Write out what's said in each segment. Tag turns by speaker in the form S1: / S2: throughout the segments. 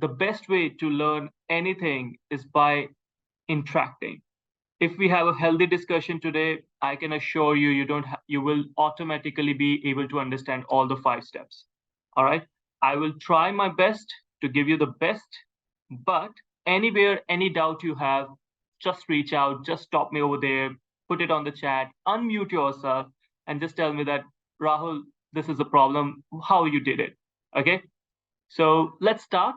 S1: the best way to learn anything is by interacting. If we have a healthy discussion today, I can assure you, you will automatically be able to understand all the 5 steps. All right. I will try my best to give you the best, but anywhere, any doubt you have, just reach out, just stop me over there, put it on the chat, unmute yourself, and just tell me that, Rahul, this is the problem, how you did it. Okay. So let's start.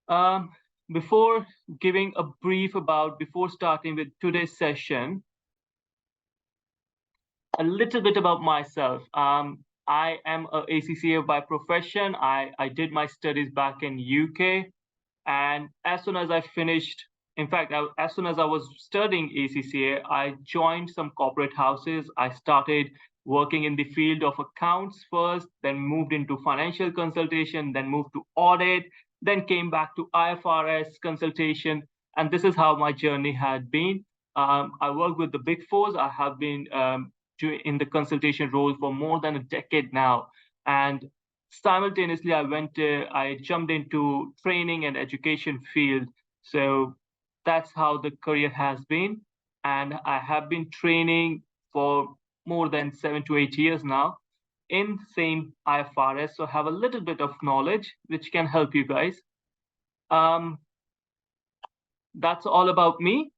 S1: Um, before giving a brief before starting with today's session, a little bit about myself. I am a ACCA by profession. I did my studies back in UK, and as soon as I finished, in fact, as soon as I was studying ACCA, I joined some corporate houses. I started working in the field of accounts first, then moved into financial consultation, then moved to audit, then came back to IFRS consultation. And this is how my journey had been. I work with the Big Fours. I have been in the consultation role for more than a decade now. And simultaneously, I jumped into training and education field. So that's how the career has been. And I have been training for more than 7 to 8 years now in same IFRS. So have a little bit of knowledge, which can help you guys. That's all about me.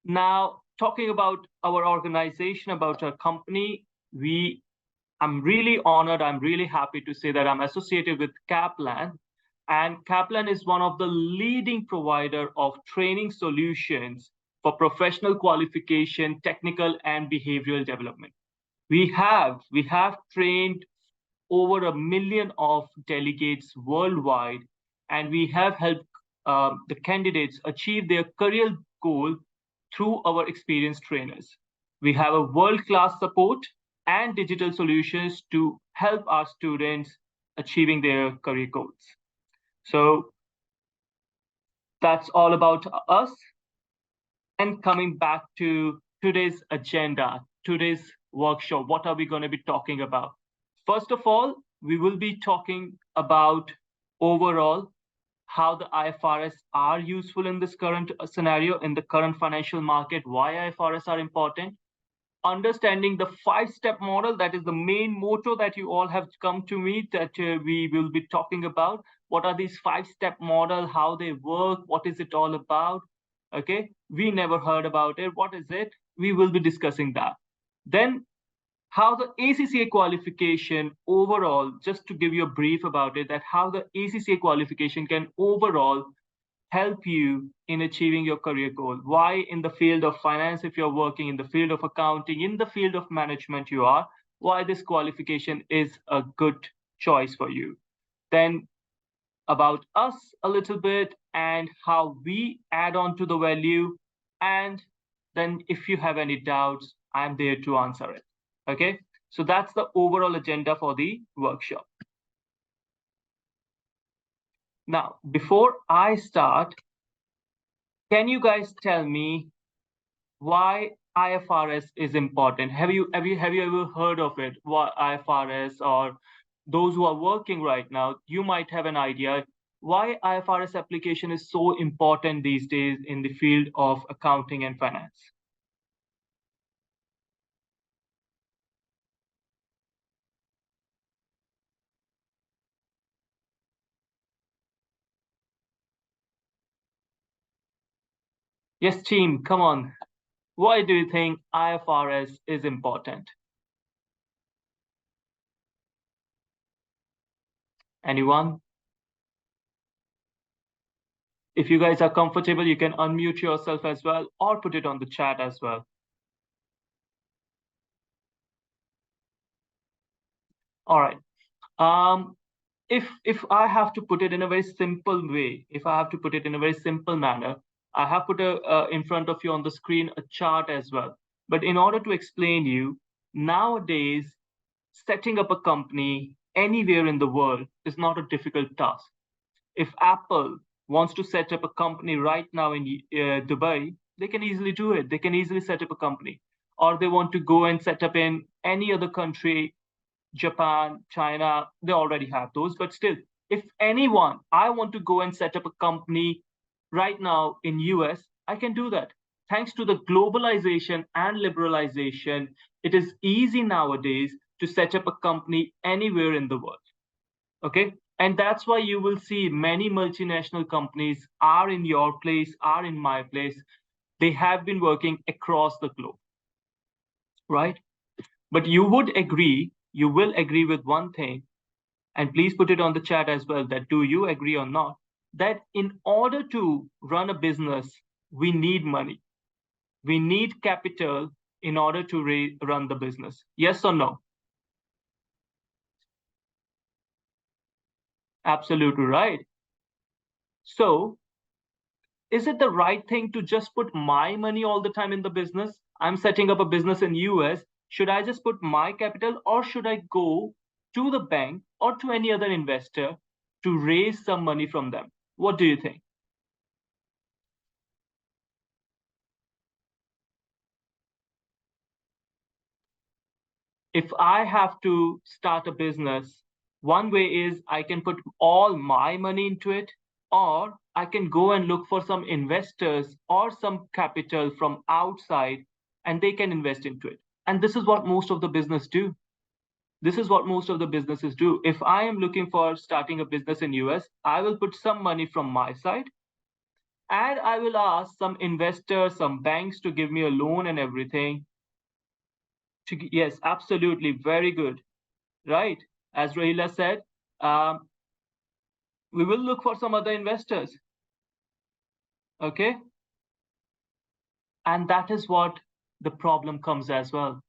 S1: Now, talking about our organization, about our company, I'm really honored, I'm really happy to say that I'm associated with Kaplan. And Kaplan is one of the leading provider of training solutions for professional qualification, technical and behavioral development. We have trained over 1 million of delegates worldwide, and we have helped the candidates achieve their career goal through our experienced trainers. We have a world-class support and digital solutions to help our students achieving their career goals. So that's all about us. And coming back to today's agenda, today's workshop, what are we going to be talking about? First of all, we will be talking about overall how the IFRS are useful in this current scenario, in the current financial market, why IFRS are important, understanding the 5-step model. That is the main motto that you all have come to meet, that we will be talking about. What are these 5-step model, how they work, what is it all about? Okay, we never heard about it. What is it? We will be discussing that. Then how the ACCA qualification overall, just to give you a brief about it, that how the ACCA qualification can overall help you in achieving your career goal. Why in the field of finance, if you're working in the field of accounting, in the field of management you are, why this qualification is a good choice for you. Then about us a little bit and how we add on to the value. And then if you have any doubts, I'm there to answer it. Okay, so that's the overall agenda for the workshop. Now, before I start, can you guys tell me why IFRS is important? Have you ever heard of it? What IFRS, or those who are working right now, you might have an idea why IFRS application is so important these days in the field of accounting and finance. Yes, team, come on. Why do you think IFRS is important? Anyone? If you guys are comfortable, you can unmute yourself as well or put it on the chat as well. All right. If I have to put it in a very simple way, if I have to put it in a very simple manner, I have put in front of you on the screen a chart as well. But in order to explain you, nowadays, setting up a company anywhere in the world is not a difficult task. If Apple wants to set up a company right now in Dubai, they can easily do it. They can easily set up a company. Or they want to go and set up in any other country, Japan, China, they already have those. But still, if anyone, I want to go and set up a company right now in US, I can do that. Thanks to the globalization and liberalization, it is easy nowadays to set up a company anywhere in the world. Okay. And that's why you will see many multinational companies are in your place, are in my place. They have been working across the globe, right? But you would agree, you will agree with one thing, and please put it on the chat as well, that do you agree or not, that in order to run a business, we need money. We need capital in order to run the business. Yes or no? Absolutely right. So is it the right thing to just put my money all the time in the business? I'm setting up a business in US. Should I just put my capital, or should I go to the bank or to any other investor to raise some money from them? What do you think? If I have to start a business, one way is I can put all my money into it, or I can go and look for some investors or some capital from outside, and they can invest into it. And this is what most of the business do. This is what most of the businesses do. If I am looking for starting a business in US, I will put some money from my side, and I will ask some investors, some banks to give me a loan and everything. Yes, absolutely, very good. Right. As Rahila said, um, we will look for some other investors. Okay. And that is what the problem comes as well.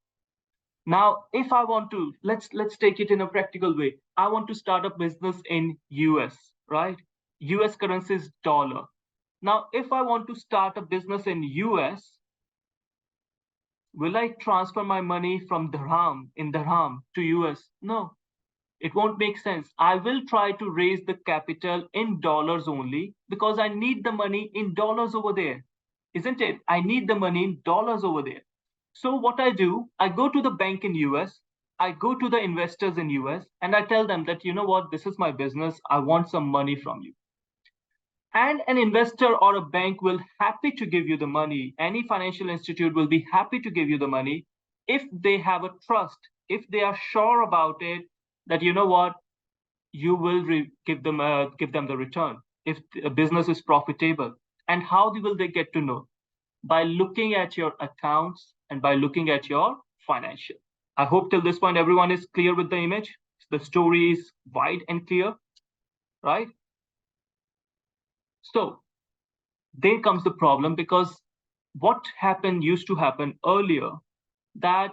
S1: Now, if I want to, let's take it in a practical way. I want to start a business in US, right? US currency is dollar. Now, if I want to start a business in US, will I transfer my money from dirham to US? No, it won't make sense. I will try to raise the capital in dollars only because I need the money in dollars over there, isn't it? I need the money in dollars over there. So what I do, I go to the bank in US, I go to the investors in US, and I tell them that, you know what, this is my business. I want some money from you. And an investor or a bank will happy to give you the money. Any financial institute will be happy to give you the money if they have a trust, if they are sure about it, that you know what, you will give them the return if a business is profitable. And how will they get to know? By looking at your accounts and by looking at your financial. I hope till this point everyone is clear with the image. The story is wide and clear, right? So there comes the problem, because what happened used to happen earlier, that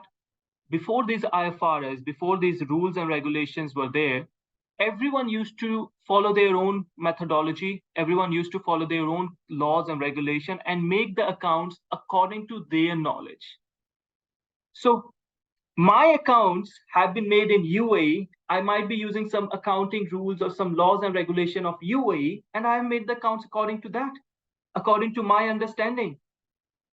S1: before these IFRS, before these rules and regulations were there, everyone used to follow their own methodology. Everyone used to follow their own laws and regulation and make the accounts according to their knowledge. So my accounts have been made in UAE. I might be using some accounting rules or some laws and regulation of UAE, and I have made the accounts according to that, according to my understanding.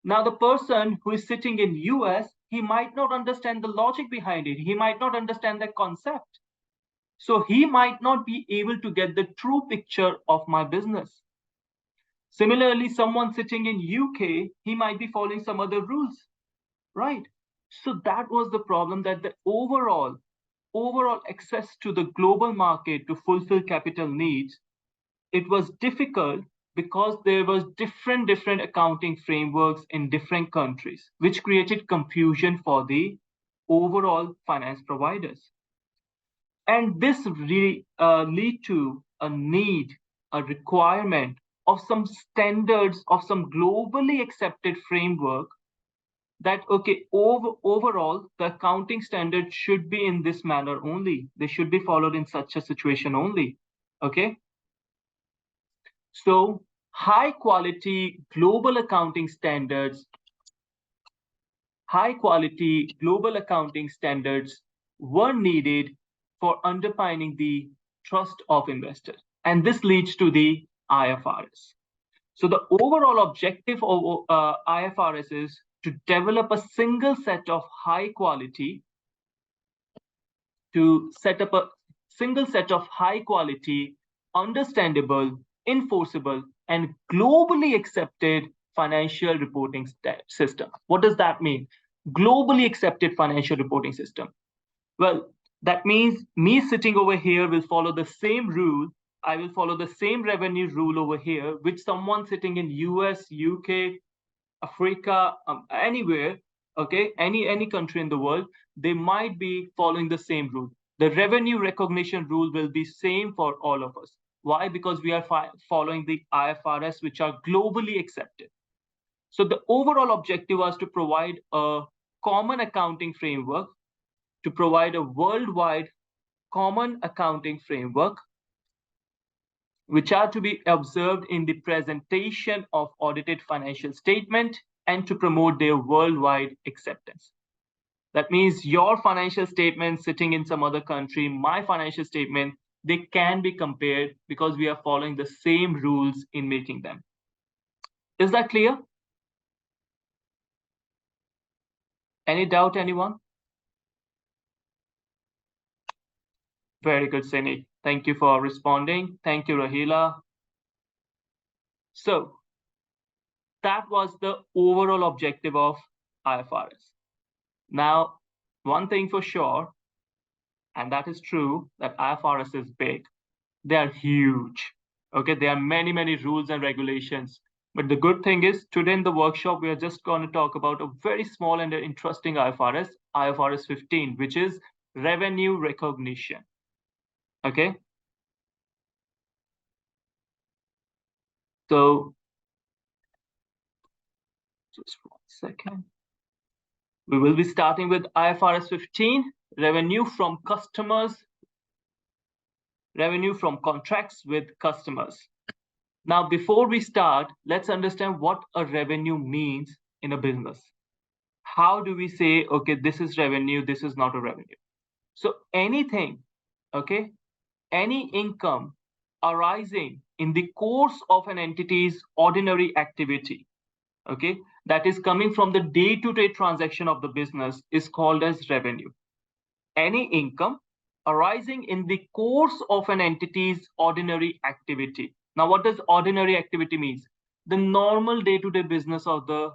S1: Now, the person who is sitting in US, he might not understand the logic behind it. He might not understand the concept. So he might not be able to get the true picture of my business. Similarly, someone sitting in UK, he might be following some other rules, right? So that was the problem, that the overall access to the global market to fulfill capital needs, it was difficult because there was different accounting frameworks in different countries, which created confusion for the overall finance providers. And this really lead to a need, a requirement of some standards, of some globally accepted framework, that okay, overall the accounting standards should be in this manner only. They should be followed in such a situation only. Okay. So high quality global accounting standards, high quality global accounting standards were needed for underpinning the trust of investors. And this leads to the IFRS. So the overall objective of IFRS is to develop a single set of high quality to set up a single set of high quality, understandable, enforceable, and globally accepted financial reporting system. What does that mean? Globally accepted financial reporting system. Well, that means me sitting over here will follow the same rule. I will follow the same revenue rule over here, which someone sitting in US, UK, Africa, anywhere, okay, any country in the world, they might be following the same rule. The revenue recognition rule will be same for all of us. Why? Because we are following the IFRS, which are globally accepted. So the overall objective was to provide a common accounting framework, to provide a worldwide common accounting framework, which are to be observed in the presentation of audited financial statement and to promote their worldwide acceptance. That means your financial statement sitting in some other country, my financial statement, they can be compared because we are following the same rules in making them. Is that clear? Any doubt, anyone? Very good, Sini. Thank you for responding. Thank you, Rahila. So that was the overall objective of IFRS. Now, one thing for sure, and that is true, that IFRS is big. They are huge. Okay, there are many, many rules and regulations. But the good thing is, today in the workshop, we are just going to talk about a very small and interesting IFRS, IFRS 15, which is revenue recognition. Okay. So, just 1 second. We will be starting with IFRS 15, revenue from customers, revenue from contracts with customers. Now, before we start, let's understand what a revenue means in a business. How do we say, okay, this is revenue, this is not a revenue? So anything, okay, any income arising in the course of an entity's ordinary activity, okay, that is coming from the day-to-day transaction of the business is called as revenue. Any income arising in the course of an entity's ordinary activity. Now, what does ordinary activity means? The normal day-to-day business of the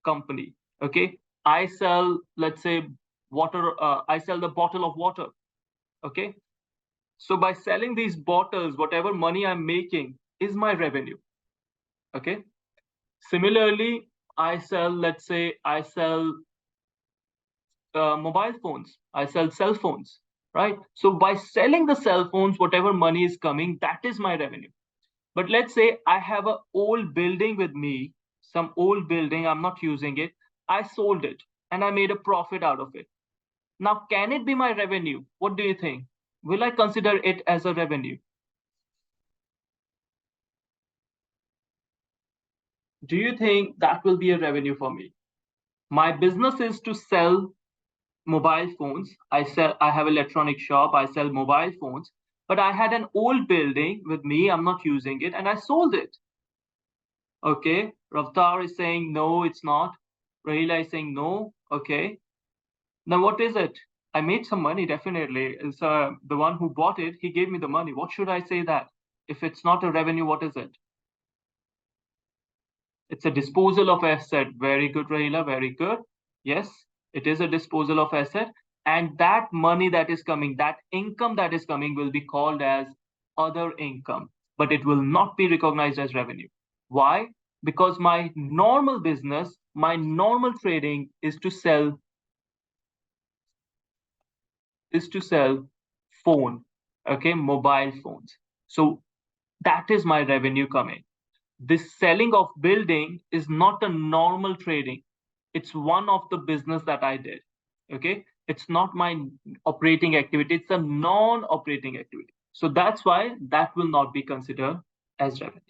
S1: company. Okay, I sell, let's say, water. I sell the bottle of water. Okay, so by selling these bottles, whatever money I'm making is my revenue. Okay, similarly, I sell, let's say, I sell mobile phones. I sell cell phones, right? So by selling the cell phones, whatever money is coming, that is my revenue. But let's say I have an old building with me, some old building, I'm not using it. I sold it and I made a profit out of it. Now, can it be my revenue? What do you think? Will I consider it as a revenue? Do you think that will be a revenue for me? My business is to sell mobile phones. I have electronic shop. I sell mobile phones, but I had an old building with me. I'm not using it and I sold it. Okay. Ravtar is saying, no, it's not. Rahila is saying, no. Okay. Now, what is it? I made some money, definitely. It's the one who bought it, he gave me the money. What should I say that? If it's not a revenue, what is it? It's a disposal of asset. Very good, Rahila. Very good. Yes, it is a disposal of asset. And that money that is coming, that income that is coming will be called as other income, but it will not be recognized as revenue. Why? Because my normal business, my normal trading is to sell phone, okay, mobile phones. So that is my revenue coming. This selling of building is not a normal trading. It's one of the business that I did. Okay, it's not my operating activity. It's a non-operating activity. So that's why that will not be considered as revenue.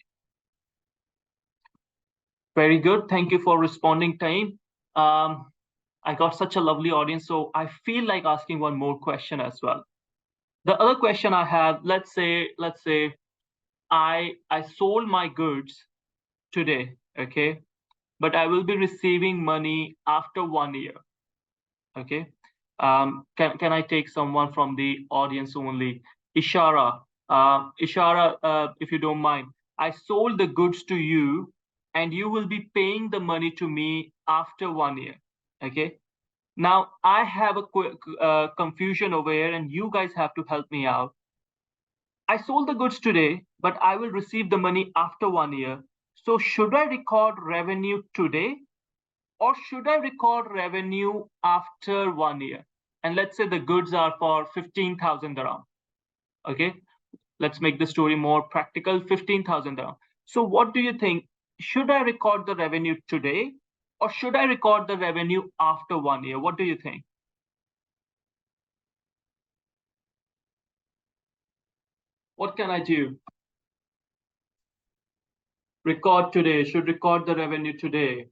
S1: Very good. Thank you for responding, Taim. I got such a lovely audience, so I feel like asking one more question as well. The other question I have, let's say I sold my goods today, okay, but I will be receiving money after 1 year. Okay, Can I take someone from the audience only? Ishara, if you don't mind, I sold the goods to you, and you will be paying the money to me after 1 year. Okay. Now I have a quick confusion over here, and you guys have to help me out. I sold the goods today, but I will receive the money after 1 year. So should I record revenue today, or should I record revenue after 1 year? And let's say the goods are for 15,000 dirham. Okay, let's make the story more practical. 15,000 dirham. So what do you think? Should I record the revenue today, or should I record the revenue after 1 year? What do you think? What can I do? Record today. Should record the revenue today.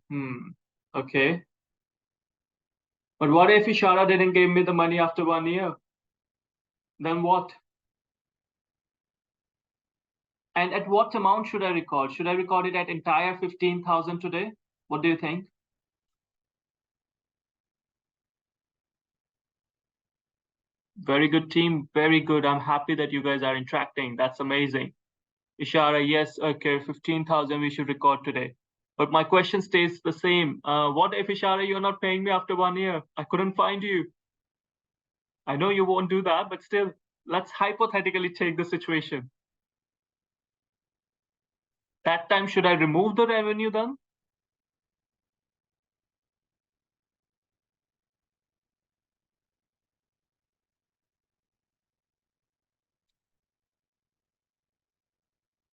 S1: Okay. But what if Ishara didn't give me the money after 1 year? Then what? And at what amount should I record? Should I record it at entire 15,000 today? What do you think? Very good, team. Very good. I'm happy that you guys are interacting. That's amazing. Ishara, yes, okay, 15,000 we should record today. But my question stays the same. What if, Ishara, you're not paying me after 1 year? I couldn't find you. I know you won't do that, but still, let's hypothetically take the situation. That time, should I remove the revenue then?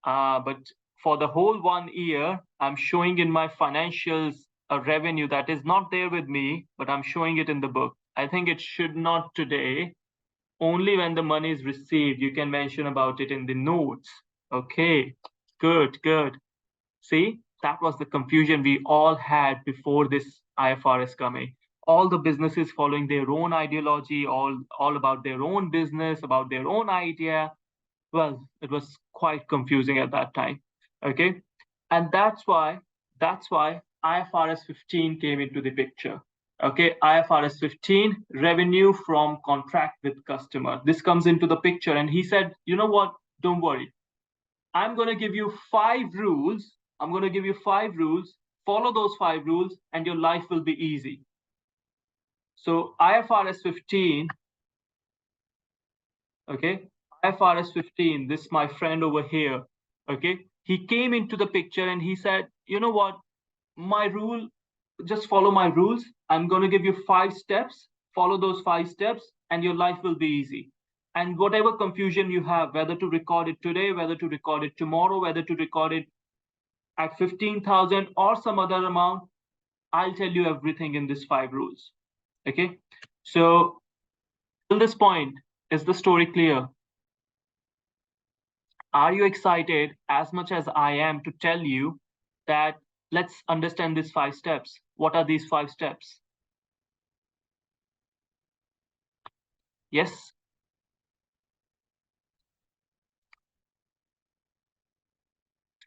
S1: But for the whole 1 year, I'm showing in my financials a revenue that is not there with me, but I'm showing it in the book. I think it should not today. Only when the money is received, you can mention about it in the notes. Okay, good, good. See, that was the confusion we all had before this IFRS coming. All the businesses following their own ideology, all about their own business, about their own idea. Well, it was quite confusing at that time. Okay. And that's why IFRS 15 came into the picture. Okay, IFRS 15, revenue from contract with customer. This comes into the picture, and he said, you know what? Don't worry. I'm going to give you 5 rules. I'm going to give you 5 rules. Follow those 5 rules, and your life will be easy. So IFRS 15, okay, IFRS 15, this my friend over here, okay, he came into the picture and he said, you know what, my rule, just follow my rules. I'm going to give you 5 steps, follow those 5 steps, and your life will be easy. And whatever confusion you have, whether to record it today, whether to record it tomorrow, whether to record it at 15,000 or some other amount, I'll tell you everything in these 5 rules. Okay, so till this point, is the story clear? Are you excited as much as I am to tell you that let's understand these 5 steps? What are these 5 steps? Yes?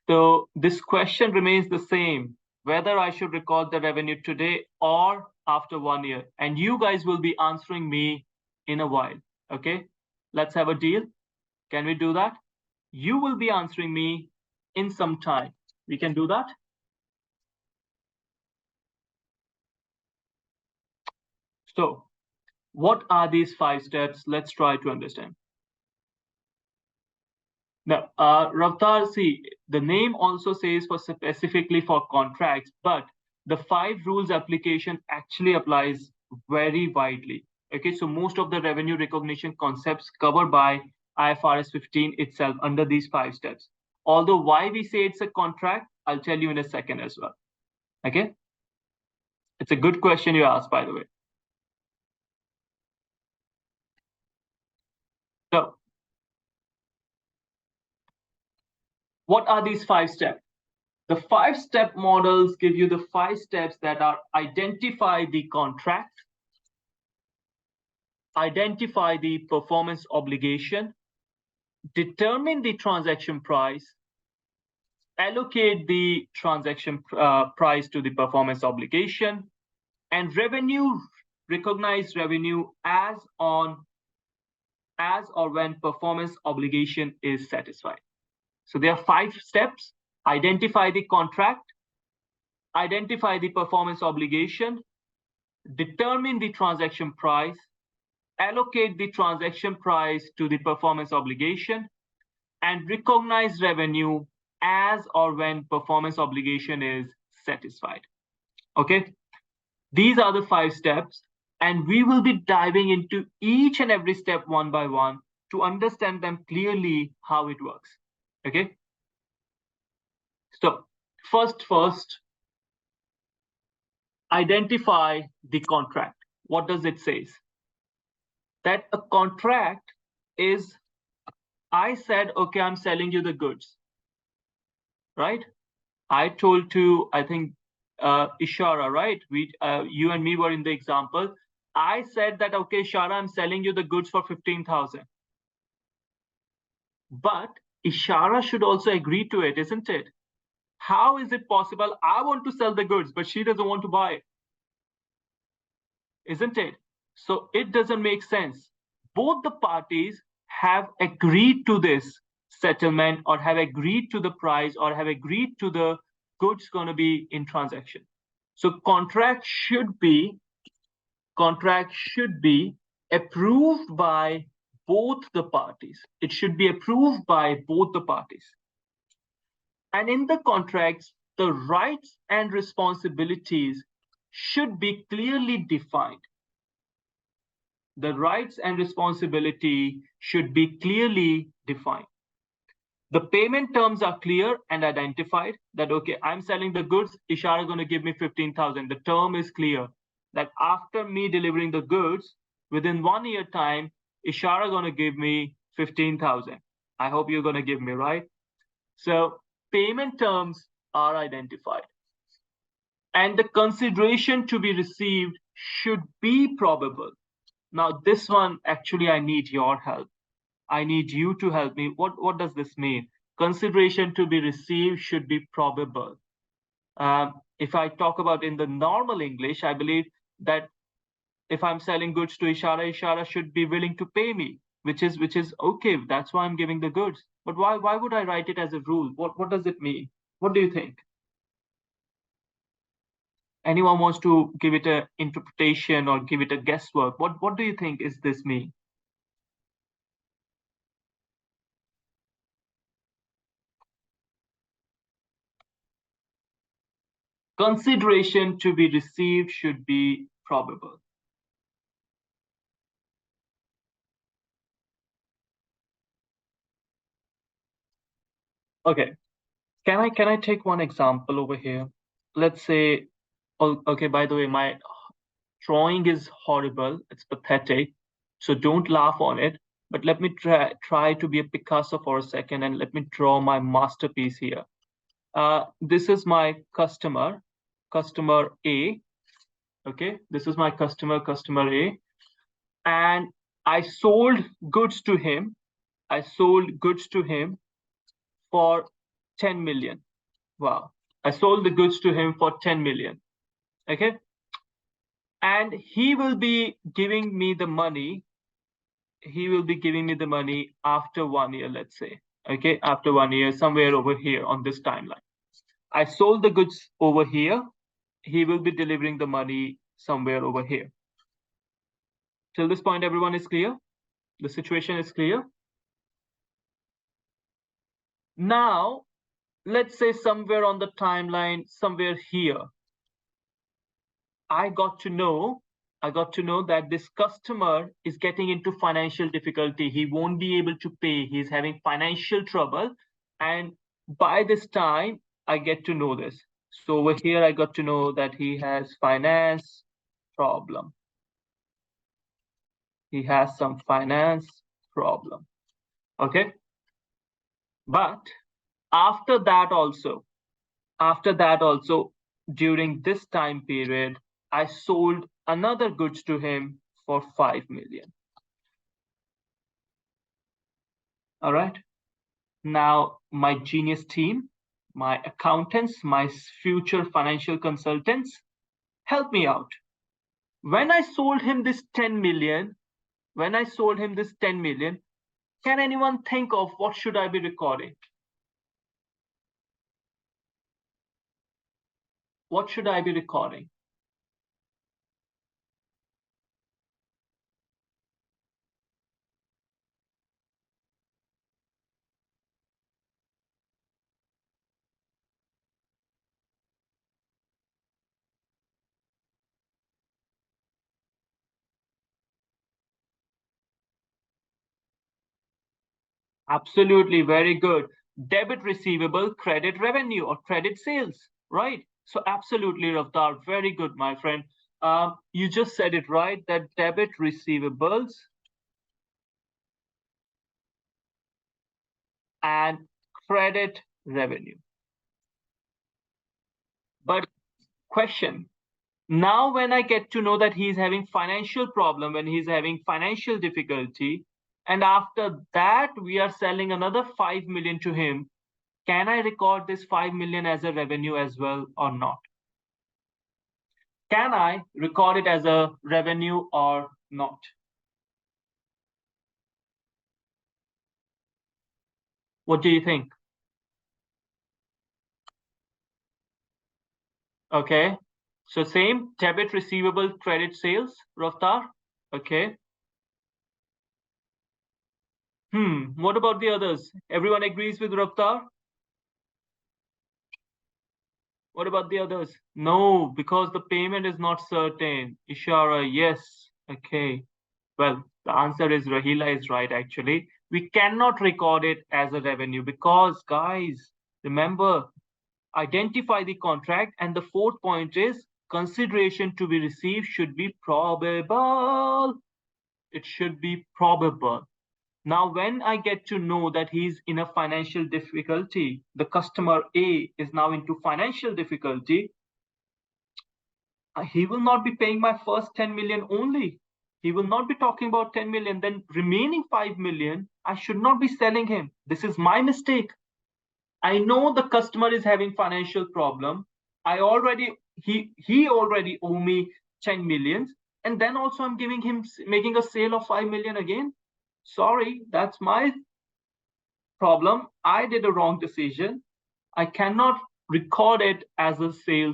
S1: So this question remains the same, whether I should record the revenue today or after 1 year. And you guys will be answering me in a while. Okay, let's have a deal. Can we do that? You will be answering me in some time. We can do that. So what are these 5 steps? Let's try to understand. Now, Ravtar, see, the name also says for specifically for contracts, but the 5 rules application actually applies very widely. Okay, so most of the revenue recognition concepts covered by IFRS 15 itself under these 5 steps. Although why we say it's a contract, I'll tell you in a second as well. Okay, it's a good question you asked, by the way. So, what are these 5 steps? The 5-step models give you the 5 steps that are identify the contract, identify the performance obligation, determine the transaction price, allocate the transaction price to the performance obligation, and revenue recognize revenue as or when performance obligation is satisfied. So there are 5 steps: identify the contract, identify the performance obligation, determine the transaction price, allocate the transaction price to the performance obligation, and recognize revenue as or when performance obligation is satisfied. Okay, these are the 5 steps, and we will be diving into each and every step one by one to understand them clearly how it works. Okay, so first, identify the contract. What does it say? That a contract is, I said, okay, I'm selling you the goods, right? I told to, I think, Ishara, right? You and me were in the example. I said that, okay, Ishara, I'm selling you the goods for 15,000. But Ishara should also agree to it, isn't it? How is it possible? I want to sell the goods, but she doesn't want to buy it, isn't it? So it doesn't make sense. Both the parties have agreed to this settlement, or have agreed to the price, or have agreed to the goods going to be in transaction. So contract should be approved by both the parties. It should be approved by both the parties. And in the contracts, the rights and responsibilities should be clearly defined. The rights and responsibility should be clearly defined. The payment terms are clear and identified, that, okay, I'm selling the goods, Ishara is going to give me 15,000. The term is clear that after me delivering the goods, within 1 year time, Ishara is going to give me 15,000. I hope you're going to give me, right? So payment terms are identified. And the consideration to be received should be probable. Now, this one, actually, I need your help. I need you to help me. What does this mean? Consideration to be received should be probable. If I talk about in the normal English, I believe that if I'm selling goods to Ishara, Ishara should be willing to pay me, which is okay. That's why I'm giving the goods. But why would I write it as a rule? What does it mean? What do you think? Anyone wants to give it an interpretation or give it a guesswork? What do you think is this mean? Consideration to be received should be probable. Okay, can I take one example over here? Let's say, oh, okay, by the way, my drawing is horrible, it's pathetic, so don't laugh on it. But let me try to be a Picasso for a second, and let me draw my masterpiece here. This is my customer A. Okay, this is my customer A, and I sold goods to him. I sold goods to him for 10 million. Wow. I sold the goods to him for 10 million. Okay. And he will be giving me the money. He will be giving me the money after 1 year, let's say. Okay. After 1 year, somewhere over here on this timeline. I sold the goods over here. He will be delivering the money somewhere over here. Till this point, everyone is clear? The situation is clear? Now, let's say somewhere on the timeline, somewhere here, I got to know that this customer is getting into financial difficulty. He won't be able to pay. He's having financial trouble. And by this time, I get to know this. So over here, I got to know that he has finance problem. He has some finance problem. Okay. But after that also, during this time period, I sold another goods to him for 5 million. All right. Now, my genius team, my accountants, my future financial consultants, help me out. When I sold him this 10 million, can anyone think of what should I be recording? What should I be recording? Absolutely, very good. Debit receivable, credit revenue, or credit sales, right? So absolutely, Raftar, very good, my friend. You just said it right, that debit receivables and credit revenue. But question, now when I get to know that he's having financial problem, when he's having financial difficulty, and after that we are selling another 5 million to him, can I record this 5 million as a revenue as well or not? Can I record it as a revenue or not? What do you think? Okay. So same debit receivable credit sales, Raftar. Okay. What about the others? Everyone agrees with Raftar? What about the others? No, because the payment is not certain. Ishara, yes. Okay. Well, the answer is Rahila is right actually. We cannot record it as a revenue because, guys, remember, identify the contract, and the fourth point is consideration to be received should be probable. It should be probable. Now, when I get to know that he's in a financial difficulty, the customer A is now into financial difficulty, he will not be paying my first 10 million only. He will not be talking about 10 million. Then remaining 5 million, I should not be selling him. This is my mistake. I know the customer is having financial problem. He already owe me 10 millions, and then also I'm giving him making a sale of 5 million again. Sorry, that's my problem. I did a wrong decision. I cannot record it as a sale.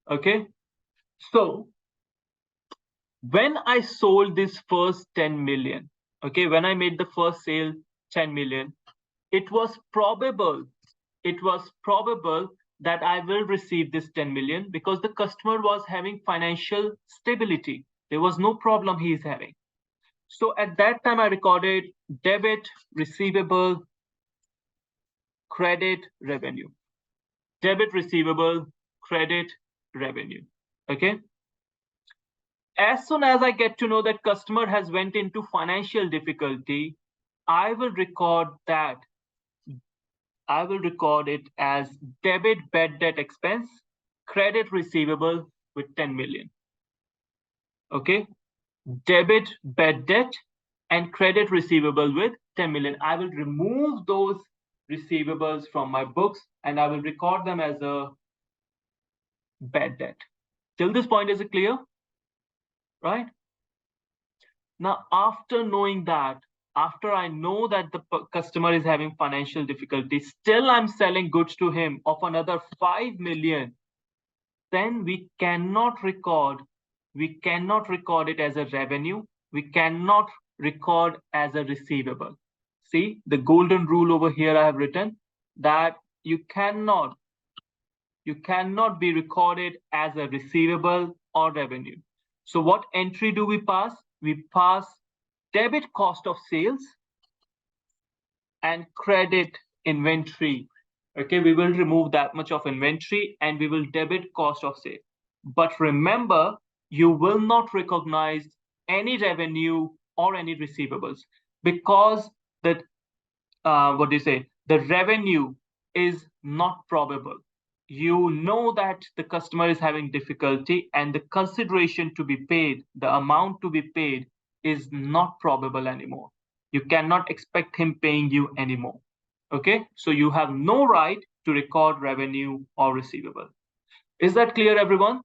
S1: Okay. So when I sold this first 10 million, okay, when I made the first sale 10 million, it was probable that I will receive this 10 million because the customer was having financial stability. There was no problem he is having. So at that time, I recorded debit, receivable, credit, revenue. Debit, receivable, credit, revenue. Okay. As soon as I get to know that customer has went into financial difficulty, I will record that. I will record it as debit bad debt expense, credit receivable with 10 million. Okay. Debit bad debt and credit receivable with 10 million. I will remove those receivables from my books and I will record them as a bad debt. Till this point, is it clear? Right? Now, after knowing that, after I know that the customer is having financial difficulty, still I'm selling goods to him of another 5 million, then we cannot record it as a revenue. We cannot record as a receivable. See, the golden rule over here I have written that you cannot be recorded as a receivable or revenue. So what entry do we pass? We pass debit cost of sales and credit inventory. Okay, we will remove that much of inventory and we will debit cost of sale. But remember, you will not recognize any revenue or any receivables because the the revenue is not probable. You know that the customer is having difficulty and the consideration to be paid, the amount to be paid is not probable anymore. You cannot expect him paying you anymore. Okay, so you have no right to record revenue or receivable. Is that clear, everyone?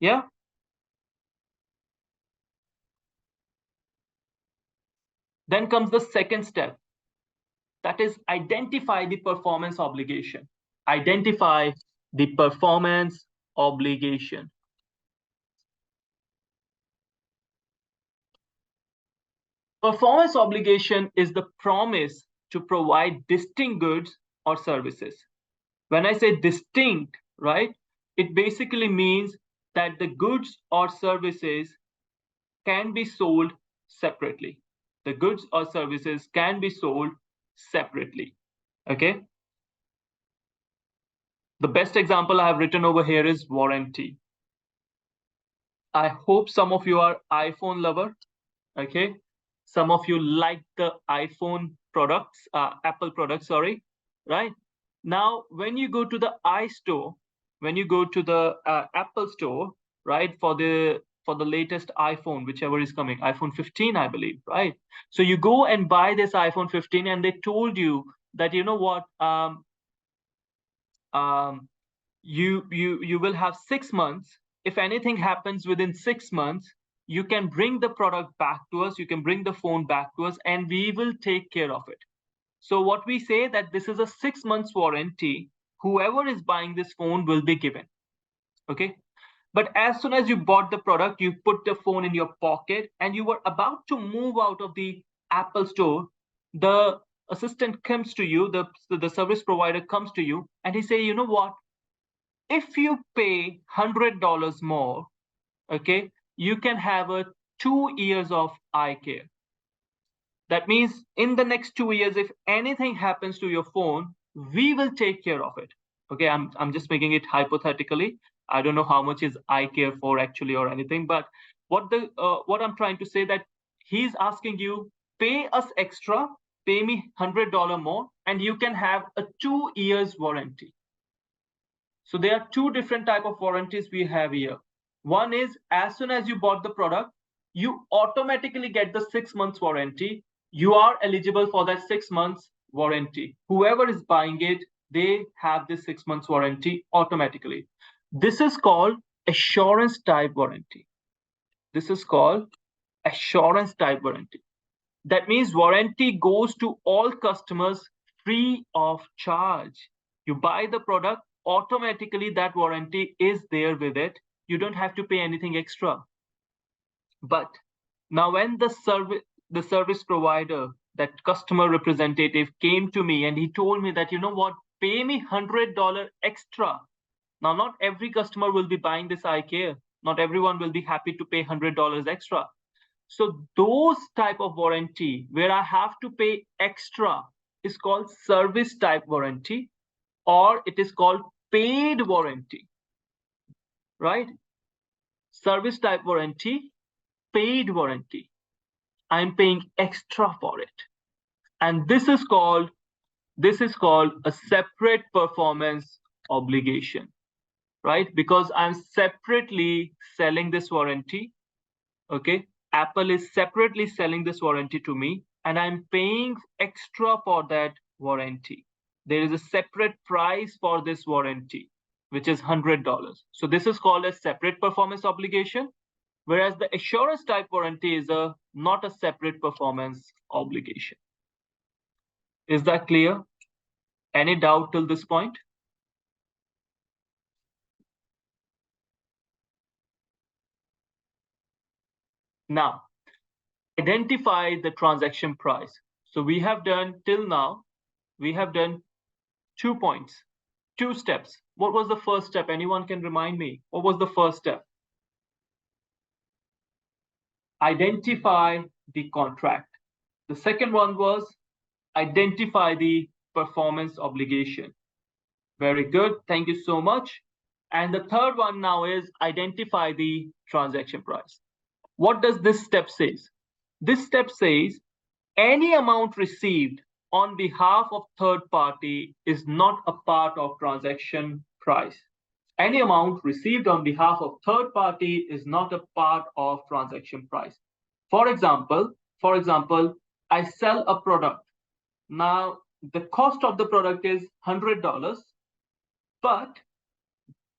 S1: Yeah. Then comes the second step. That is identify the performance obligation. Identify the performance obligation. Performance obligation is the promise to provide distinct goods or services. When I say distinct, right, it basically means that the goods or services can be sold separately. The goods or services can be sold separately. Okay. The best example I have written over here is warranty. I hope some of you are iPhone lover. Okay. Some of you like the iPhone products, Apple products, sorry. Right. Now, when you go to the iStore, when you go to the Apple store, right, for the latest iPhone, whichever is coming, iPhone 15, I believe, right? So you go and buy this iPhone 15, and they told you that, you know what, um, you will have 6 months. If anything happens within 6 months, you can bring the product back to us. You can bring the phone back to us, and we will take care of it. So what we say that this is a 6 months warranty. Whoever is buying this phone will be given. Okay. But as soon as you bought the product, you put the phone in your pocket and you were about to move out of the Apple store, the assistant comes to you, the service provider comes to you, and he say, you know what? If you pay $100 more, okay, you can have a 2 years of eye care. That means in the next 2 years, if anything happens to your phone, we will take care of it. Okay, I'm just making it hypothetically. I don't know how much is eye care for actually or anything, but what I'm trying to say that he's asking you, pay us extra, pay me $100 more, and you can have a 2 years warranty. So there are two different type of warranties we have here. One is as soon as you bought the product, you automatically get the 6 months warranty. You are eligible for that 6 months warranty. Whoever is buying it, they have this 6 months warranty automatically. This is called assurance type warranty. This is called assurance type warranty. That means warranty goes to all customers free of charge. You buy the product, automatically that warranty is there with it. You don't have to pay anything extra. But now when the service provider, that customer representative came to me and he told me that, you know what, pay me $100 extra. Now, not every customer will be buying this eye care. Not everyone will be happy to pay $100 extra. So those type of warranty where I have to pay extra is called service type warranty, or it is called paid warranty, right? Service type warranty, paid warranty. I'm paying extra for it. And this is called a separate performance obligation, right? Because I'm separately selling this warranty. Okay. Apple is separately selling this warranty to me, and I'm paying extra for that warranty. There is a separate price for this warranty, which is $100. So this is called a separate performance obligation, whereas the assurance type warranty is not a separate performance obligation. Is that clear? Any doubt till this point? Now, identify the transaction price. So we have done till now, we have done 2 points, 2 steps. What was the first step? Anyone can remind me? What was the first step? Identify the contract. The second one was identify the performance obligation. Very good. Thank you so much. And the third one now is identify the transaction price. What does this step say? This step says any amount received on behalf of third party is not a part of transaction price. Any amount received on behalf of third party is not a part of transaction price. For example, I sell a product. Now, the cost of the product is $100, but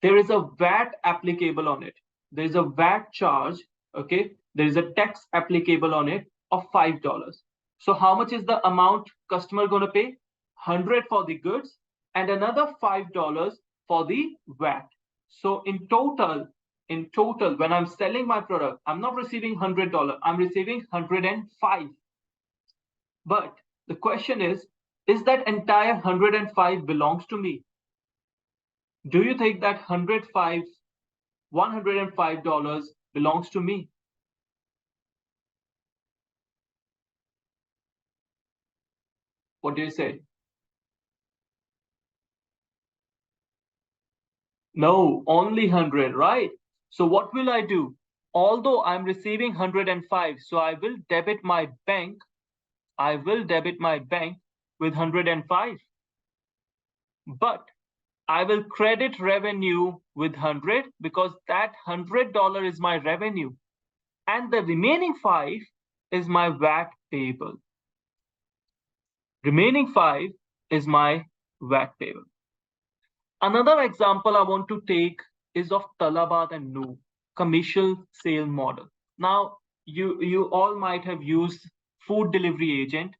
S1: there is a VAT applicable on it. there is a VAT charge, okay? There is a tax applicable on it of $5. So how much is the amount customer going to pay? 100 for the goods and another $5 for the VAT. So in total, when I'm selling my product, I'm not receiving $100, I'm receiving 105. But the question is that entire 105 belongs to me? Do you think that $105 belongs to me? What do you say? No, only 100, right? So what will I do? Although I'm receiving 105, so I will debit my bank. I will debit my bank with 105. But I will credit revenue with 100 because that $100 is my revenue. And the remaining 5 is my VAT payable. Remaining 5 is my VAT payable. Another example I want to take is of Talabat and Noon commercial sale model. Now, you all might have used food delivery agent.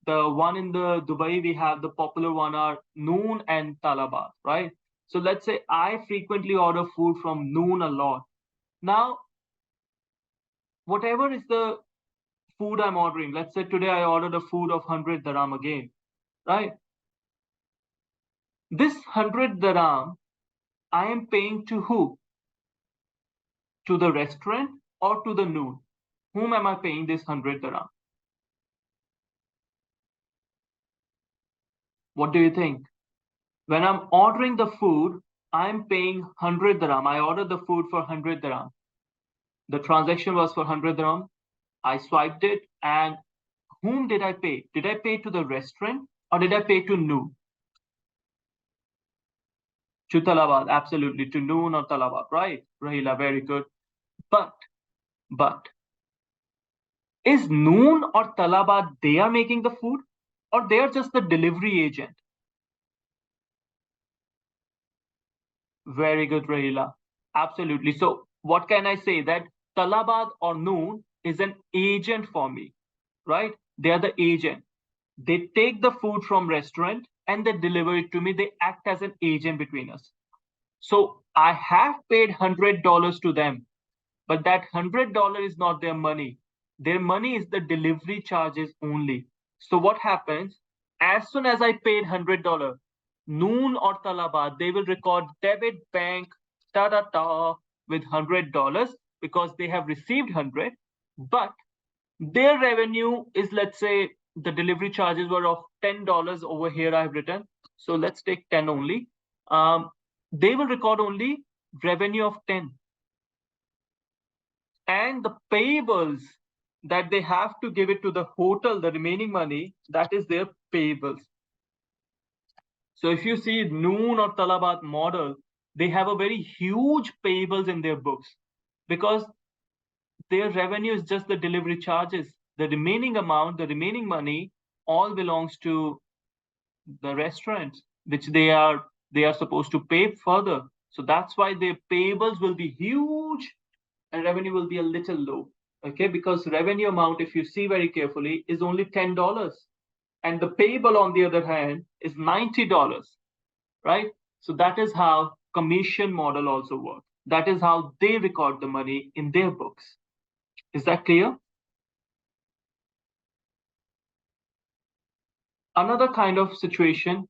S1: The one in the Dubai, we have the popular one are Noon and Talabat, right? So let's say I frequently order food from Noon a lot. Now, whatever is the food I'm ordering, let's say today I ordered a food of 100 dirham again, right? This 100 dirham, I am paying to who? To the restaurant or to the Noon? Whom am I paying this 100 dirham? What do you think? When I'm ordering the food, I'm paying 100 dirham. I ordered the food for 100 dirham. The transaction was for 100 dirham. I swiped it, and whom did I pay? Did I pay to the restaurant or did I pay to Noon? To Talabat, absolutely. To Noon or Talabat, right? Rahila, very good. But is Noon or Talabat, they are making the food or they are just the delivery agent? Very good, Rahila. Absolutely. So what can I say? That Talabat or Noon is an agent for me, right? They are the agent. They take the food from restaurant and they deliver it to me. They act as an agent between us. So I have paid $100 to them, but that $100 is not their money. Their money is the delivery charges only. So what happens? As soon as I paid $100, Noon or Talabat, they will record debit bank with $100 because they have received 100, but their revenue is, let's say, the delivery charges were of $10 over here. I've written. So let's take 10 only. They will record only revenue of 10. And the payables that they have to give it to the hotel, the remaining money, that is their payables. So if you see Noon or Talabat model, they have a very huge payables in their books because their revenue is just the delivery charges. The remaining amount, the remaining money, all belongs to the restaurants, which they are supposed to pay further. So that's why their payables will be huge and revenue will be a little low. Okay, because revenue amount, if you see very carefully, is only $10. And the payable, on the other hand, is $90, right? So that is how commission model also works. That is how they record the money in their books. Is that clear? Another kind of situation,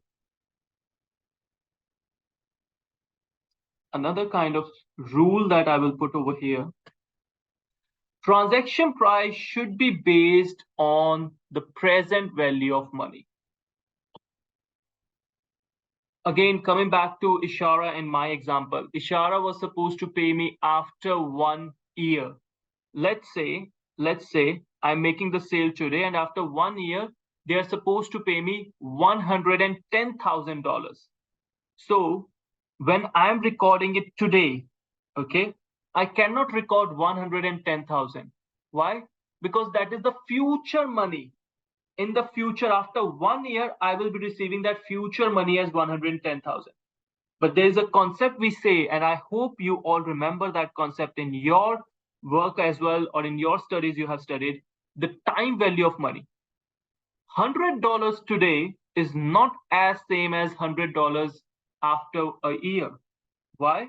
S1: another kind of rule that I will put over here. Transaction price should be based on the present value of money. Again, coming back to Ishara in my example, Ishara was supposed to pay me after 1 year. Let's say I'm making the sale today, and after 1 year, they are supposed to pay me $110,000. So when I'm recording it today, okay, I cannot record 110,000. Why? Because that is the future money. In the future, after 1 year, I will be receiving that future money as 110,000. But there's a concept we say, and I hope you all remember that concept in your work as well, or in your studies you have studied, the time value of money. $100 today is not as same as $100 after a year. Why?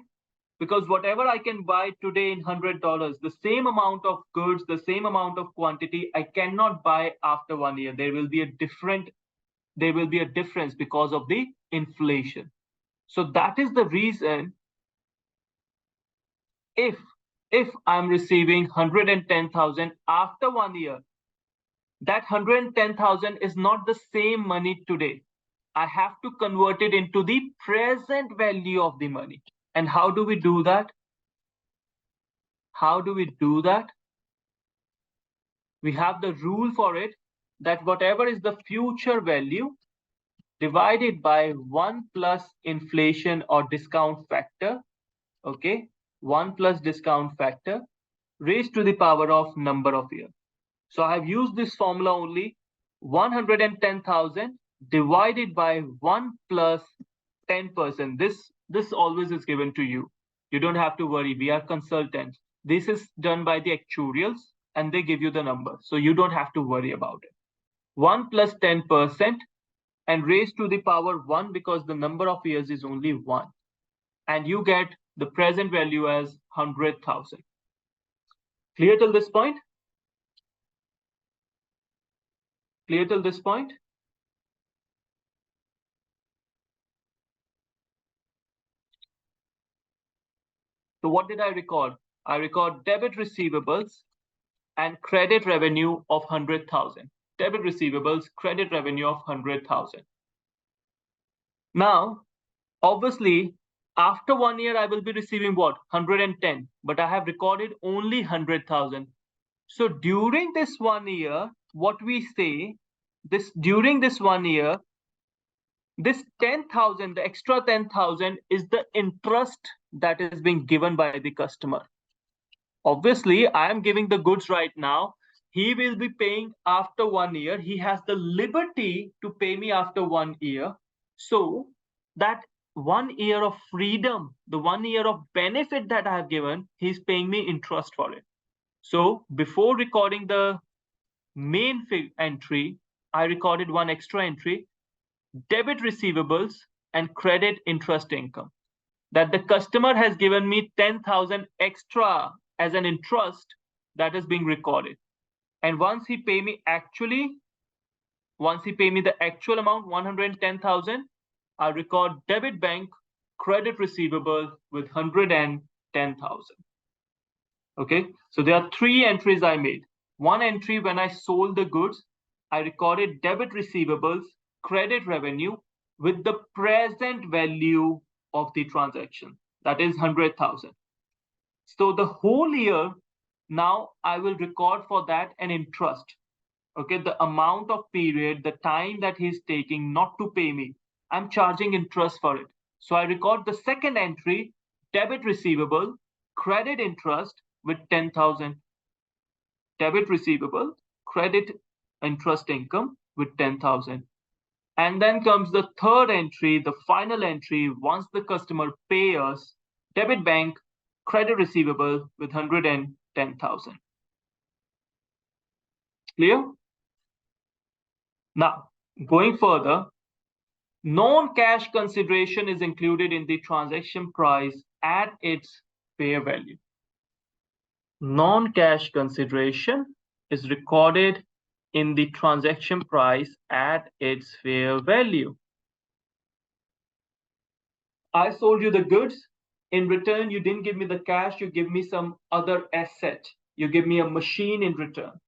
S1: Because whatever I can buy today in $100, the same amount of goods, the same amount of quantity, I cannot buy after 1 year. There will be a difference because of the inflation. So that is the reason if I'm receiving 110,000 after 1 year, that 110,000 is not the same money today. I have to convert it into the present value of the money. And how do we do that? How do we do that? We have the rule for it, that whatever is the future value divided by 1 plus inflation or discount factor, okay, 1 plus discount factor raised to the power of number of years. So I have used this formula only. 110,000 divided by 1 plus 10%. This always is given to you. You don't have to worry. We are consultants. This is done by the actuarials and they give you the number. So you don't have to worry about it. 1 plus 10% and raised to the power 1 because the number of years is only 1. And you get the present value as 100,000. Clear till this point? Clear till this point? So what did I record? I record debit receivables and credit revenue of 100,000. Debit receivables, credit revenue of 100,000. Now, obviously, after 1 year, I will be receiving what? 110, but I have recorded only 100,000. So during this 1 year, what we say, during this 1 year, this 10,000, the extra 10,000 is the interest that is being given by the customer. Obviously, I am giving the goods right now. He will be paying after 1 year. He has the liberty to pay me after 1 year. So that 1 year of freedom, the 1 year of benefit that I have given, he's paying me interest for it. So before recording the main entry, I recorded one extra entry, debit receivables and credit interest income. That the customer has given me 10,000 extra as an interest that is being recorded. And once he pay me the actual amount, 110,000, I record debit bank credit receivable with 110,000. Okay, so there are 3 entries I made. One entry when I sold the goods, I recorded debit receivables, credit revenue with the present value of the transaction, that is 100,000. So the whole year, now I will record for that an interest. Okay, the amount of period, the time that he's taking not to pay me, I'm charging interest for it. So I record the second entry, debit receivable, credit interest with 10,000. Debit receivable, credit interest income with 10,000. And then comes the third entry, the final entry, once the customer pays us, debit bank, credit receivable with 110,000. Clear? Now, going further, non-cash consideration is included in the transaction price at its fair value. Non-cash consideration is recorded in the transaction price at its fair value. I sold you the goods. In return, you didn't give me the cash. You give me some other asset. You give me a machine in return.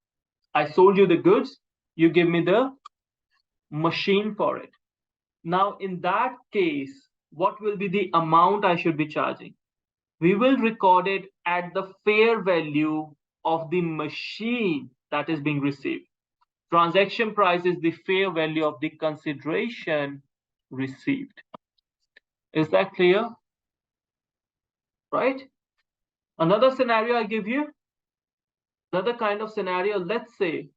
S1: I sold you the goods. You give me the machine for it. Now, in that case, what will be the amount I should be charging? We will record it at the fair value of the machine that is being received. Transaction price is the fair value of the consideration received. Is that clear? Right? Another scenario I give you, another kind of scenario, let's say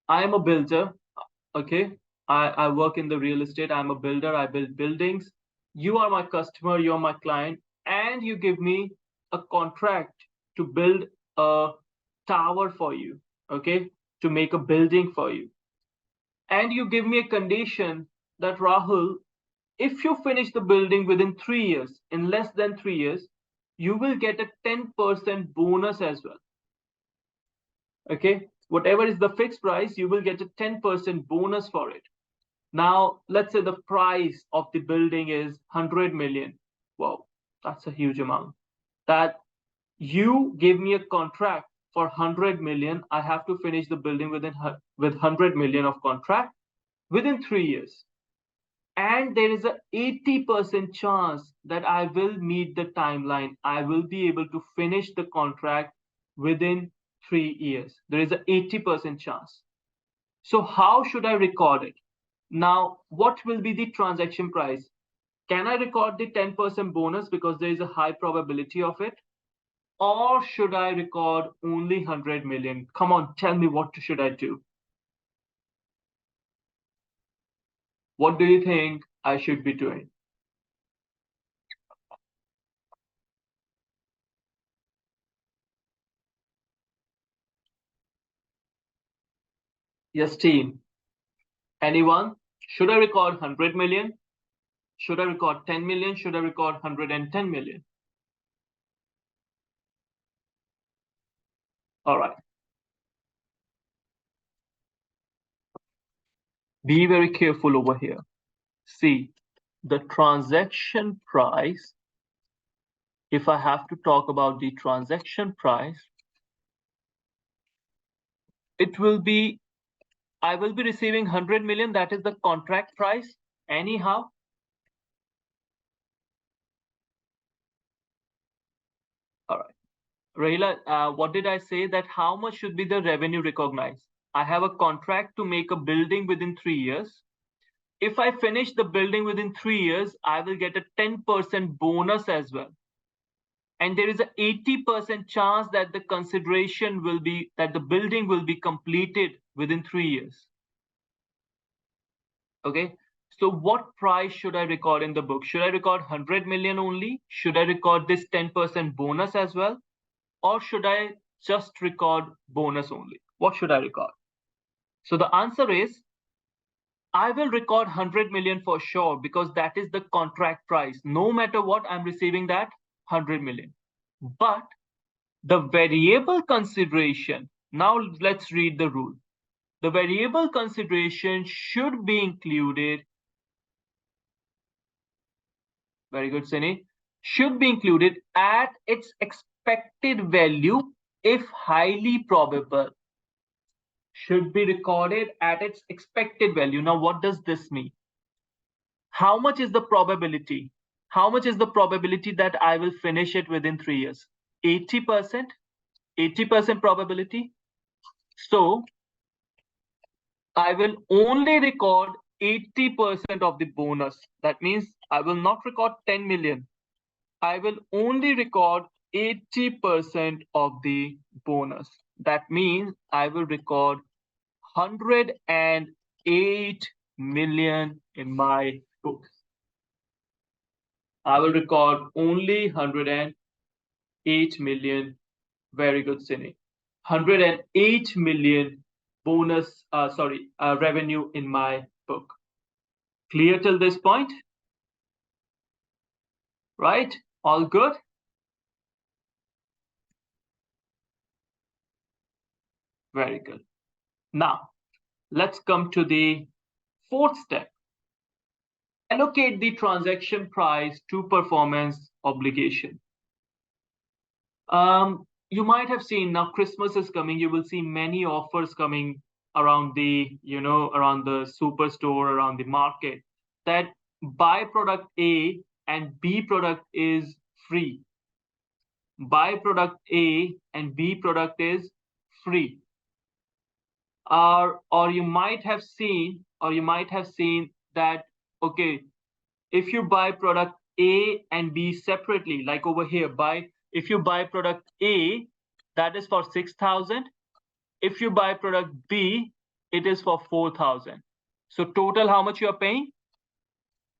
S1: I am a builder, okay? I work in the real estate. I'm a builder. I build buildings. You are my customer. You're my client. And you give me a contract to build a tower for you, okay? To make a building for you. And you give me a condition that, Rahul, if you finish the building within 3 years, in less than 3 years, you will get a 10% bonus as well. Okay, whatever is the fixed price, you will get a 10% bonus for it. Now, let's say the price of the building is 100 million. Wow, that's a huge amount. That you give me a contract for 100 million, I have to finish the building with 100 million of contract within 3 years. And there is a 80% chance that I will meet the timeline. I will be able to finish the contract within 3 years. There is a 80% chance. So how should I record it? Now, what will be the transaction price? Can I record the 10% bonus because there is a high probability of it? Or should I record only 100 million? Come on, tell me, what should I do? What do you think I should be doing? Yes, team. Anyone? Should I record 100 million? Should I record 10 million? Should I record 110 million? All right. Be very careful over here. See, the transaction price, if I have to talk about the transaction price, it will be, I will be receiving 100 million. That is the contract price anyhow. All right. Rahila, what did I say? That how much should be the revenue recognized? I have a contract to make a building within 3 years. If I finish the building within 3 years, I will get a 10% bonus as well. And there is an 80% chance that the consideration will be, that the building will be completed within 3 years. Okay. So what price should I record in the book? Should I record 100 million only? Should I record this 10% bonus as well? Or should I just record bonus only? What should I record? So the answer is, I will record 100 million for sure, because that is the contract price. No matter what, I'm receiving that 100 million. But the variable consideration, now let's read the rule. The variable consideration should be included. Very good, Sini. Should be included at its expected value if highly probable. Should be recorded at its expected value. Now, what does this mean? How much is the probability? How much is the probability that I will finish it within 3 years? 80%? 80% probability. So I will only record 80% of the bonus. That means I will not record 10 million. I will only record 80% of the bonus. That means I will record 108 million in my books. I will record only 108 million. Very good, Sini. 108 million bonus, revenue in my book. Clear till this point? Right? All good? Very good. Now, let's come to the fourth step. Allocate the transaction price to performance obligation. You might have seen, now Christmas is coming, you will see many offers coming around the, around the superstore, around the market, that buy product A and B product is free. Buy product A and B product is free. Or you might have seen, that, okay, if you buy product A and B separately, like over here, if you buy product A, that is for 6,000. If you buy product B, it is for 4,000. So total, how much you are paying?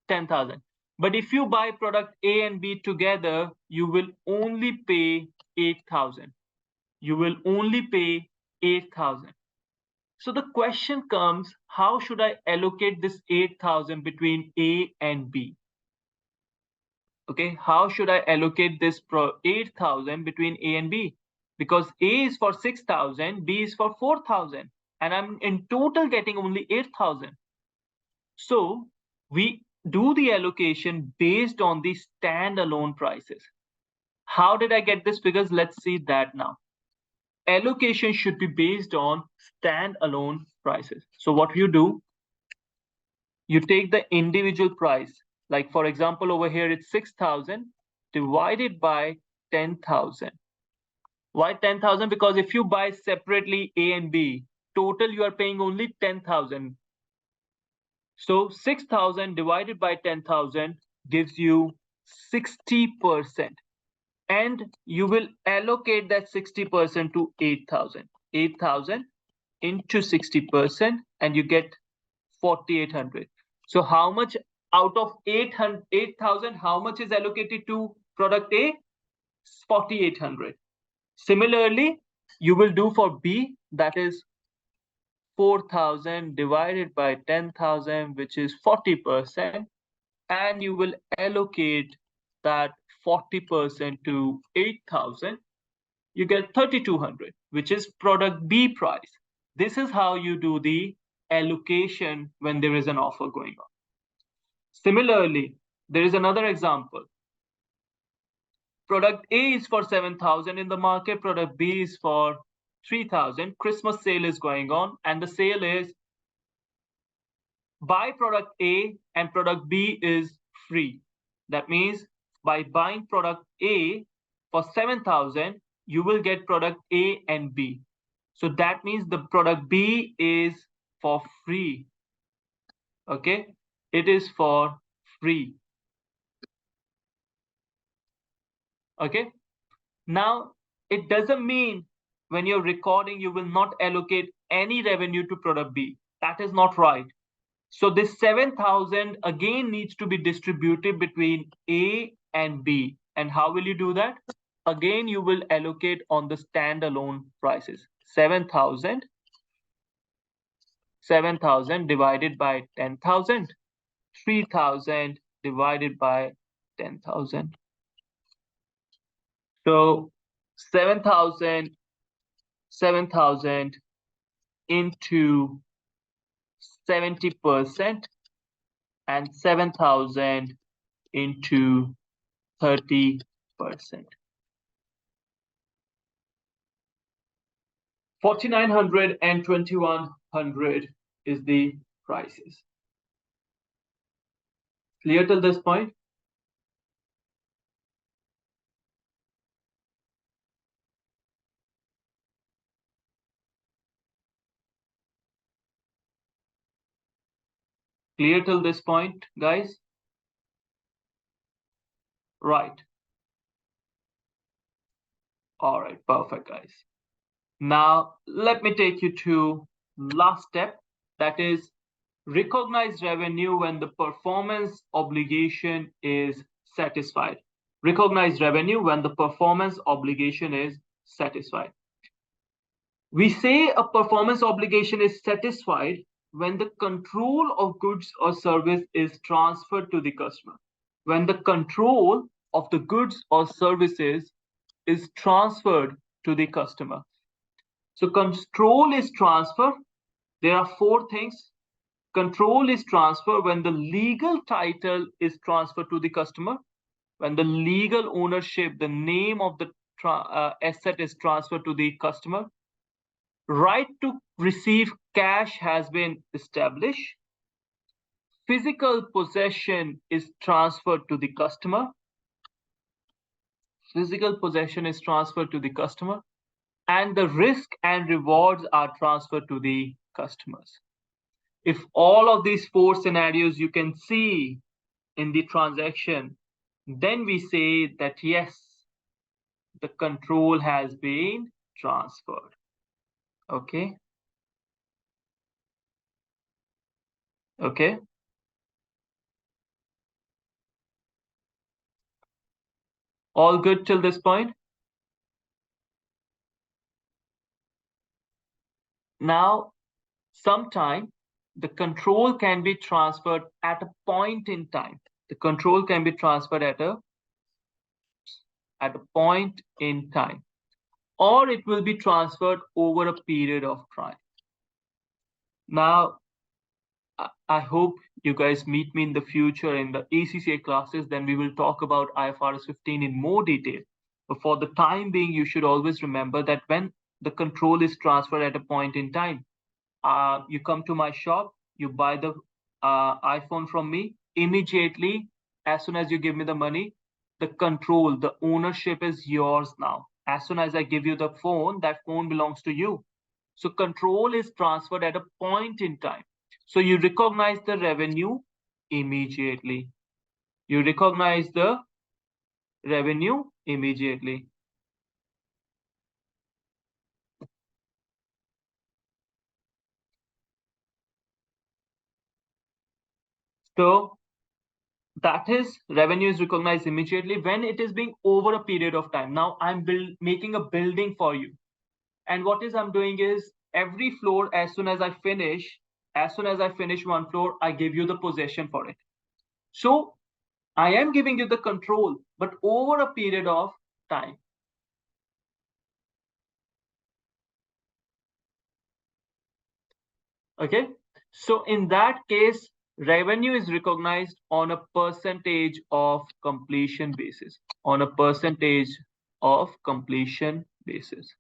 S1: 10,000. But if you buy product A and B together, you will only pay 8,000. You will only pay 8,000. So the question comes, how should I allocate this 8,000 between A and B? Okay, how should I allocate this 8,000 between A and B? Because A is for 6,000, B is for 4,000, and I'm in total getting only 8,000. So we do the allocation based on the standalone prices. How did I get this figures? Let's see that now. Allocation should be based on standalone prices. So what you do, you take the individual price. Like for example, over here it's 6,000 divided by 10,000. Why 10,000? Because if you buy separately A and B, total you are paying only 10,000. So 6,000 divided by 10,000 gives you 60%. And you will allocate that 60% to 8,000. 8,000 into 60%, and you get 4,800. So how much out of 8,000, how much is allocated to product A? 4,800. Similarly, you will do for B, that is 4,000 divided by 10,000, which is 40%, and you will allocate that 40% to 8,000. You get 3,200, which is product B price. This is how you do the allocation when there is an offer going on. Similarly, there is another example. Product A is for 7,000 in the market, product B is for 3,000. Christmas sale is going on, and the sale is buy product A and product B is free. That means by buying product A for 7,000, you will get product A and B. So that means the product B is for free. Okay, it is for free. Okay, now it doesn't mean when you're recording you will not allocate any revenue to product B. That is not right. So this 7,000 again needs to be distributed between A and B. And how will you do that? Again, you will allocate on the standalone prices. 7,000 divided by 10,000, 3,000 divided by 10,000. So 7,000 into 70% and 7,000 into 30%. 4,900 and 2,100 is the prices. Clear till this point? Clear till this point, guys? Right. All right, perfect, guys. Now, let me take you to last step, that is recognize revenue when the performance obligation is satisfied. Recognize revenue when the performance obligation is satisfied. We say a performance obligation is satisfied when the control of goods or service is transferred to the customer. When the control of the goods or services is transferred to the customer. So control is transfer. There are four things. Control is transfer when the legal title is transferred to the customer, when the legal ownership, the name of the asset is transferred to the customer. Right to receive cash has been established. Physical possession is transferred to the customer. Physical possession is transferred to the customer. And the risk and rewards are transferred to the customers. If all of these four scenarios you can see in the transaction, then we say that yes, the control has been transferred. Okay. Okay. All good till this point? Now, sometime the control can be transferred at a point in time. The control can be transferred at a point in time, or it will be transferred over a period of time. Now, I hope you guys meet me in the future in the ACCA classes. Then we will talk about IFRS 15 in more detail. But for the time being, you should always remember that when the control is transferred at a point in time, you come to my shop, you buy the iPhone from me, immediately, as soon as you give me the money, the control, the ownership is yours now. As soon as I give you the phone, that phone belongs to you. So control is transferred at a point in time. So you recognize the revenue immediately. You recognize the revenue immediately. So that is revenue is recognized immediately when it is being over a period of time. Now I'm making a building for you. And what is I'm doing is every floor, as soon as I finish one floor, I give you the possession for it. So I am giving you the control, but over a period of time. Okay. So in that case, revenue is recognized on a percentage of completion basis. On a percentage of completion basis.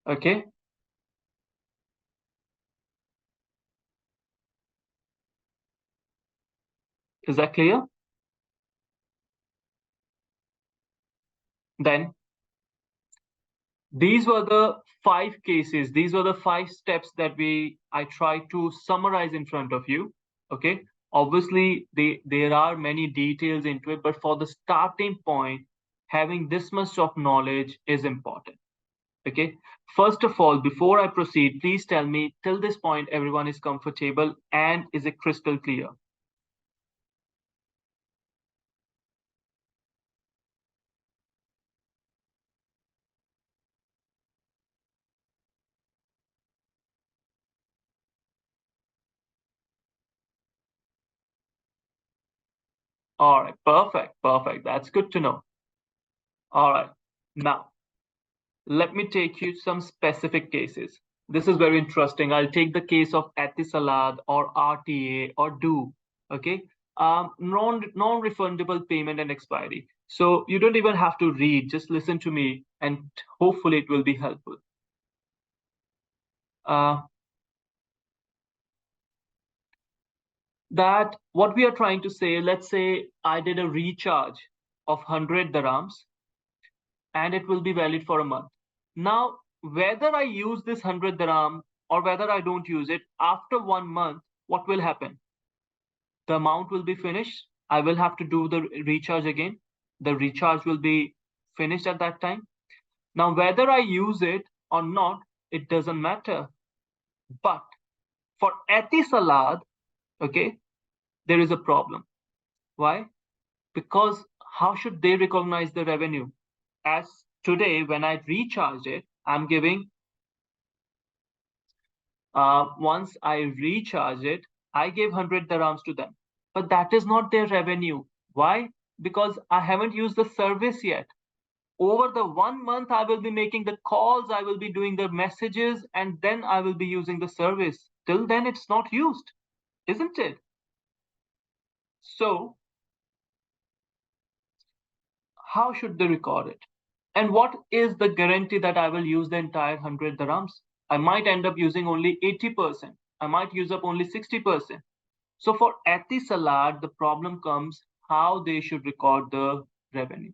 S1: Okay. Is that clear? Then these were the 5 cases. These were the 5 steps that I tried to summarize in front of you. Okay. Obviously, there are many details into it, but for the starting point, having this much of knowledge is important. Okay. First of all, before I proceed, please tell me till this point everyone is comfortable and is it crystal clear? All right, perfect, perfect. That's good to know. All right. Now, let me take you some specific cases. This is very interesting. I'll take the case of Etisalat or RTA or Do. Okay. Non-refundable payment and expiry. So you don't even have to read, just listen to me and hopefully it will be helpful. Uh, that what we are trying to say, let's say I did a recharge of 100 dirhams and it will be valid for a month. Now, whether I use this 100 dirham or whether I don't use it, after 1 month, what will happen? The amount will be finished. I will have to do the recharge again. The recharge will be finished at that time. Now, whether I use it or not, it doesn't matter. But for Etisalat, okay, there is a problem. Why? Because how should they recognize the revenue? As today, when I recharge it, I'm giving, once I recharge it, I gave 100 dirhams to them. But that is not their revenue. Why? Because I haven't used the service yet. Over the 1 month, I will be making the calls, I will be doing the messages, and then I will be using the service. Till then, it's not used, isn't it? So, how should they record it? And what is the guarantee that I will use the entire 100 dirhams? I might end up using only 80%. I might use up only 60%. So for Etisalat, the problem comes how they should record the revenue,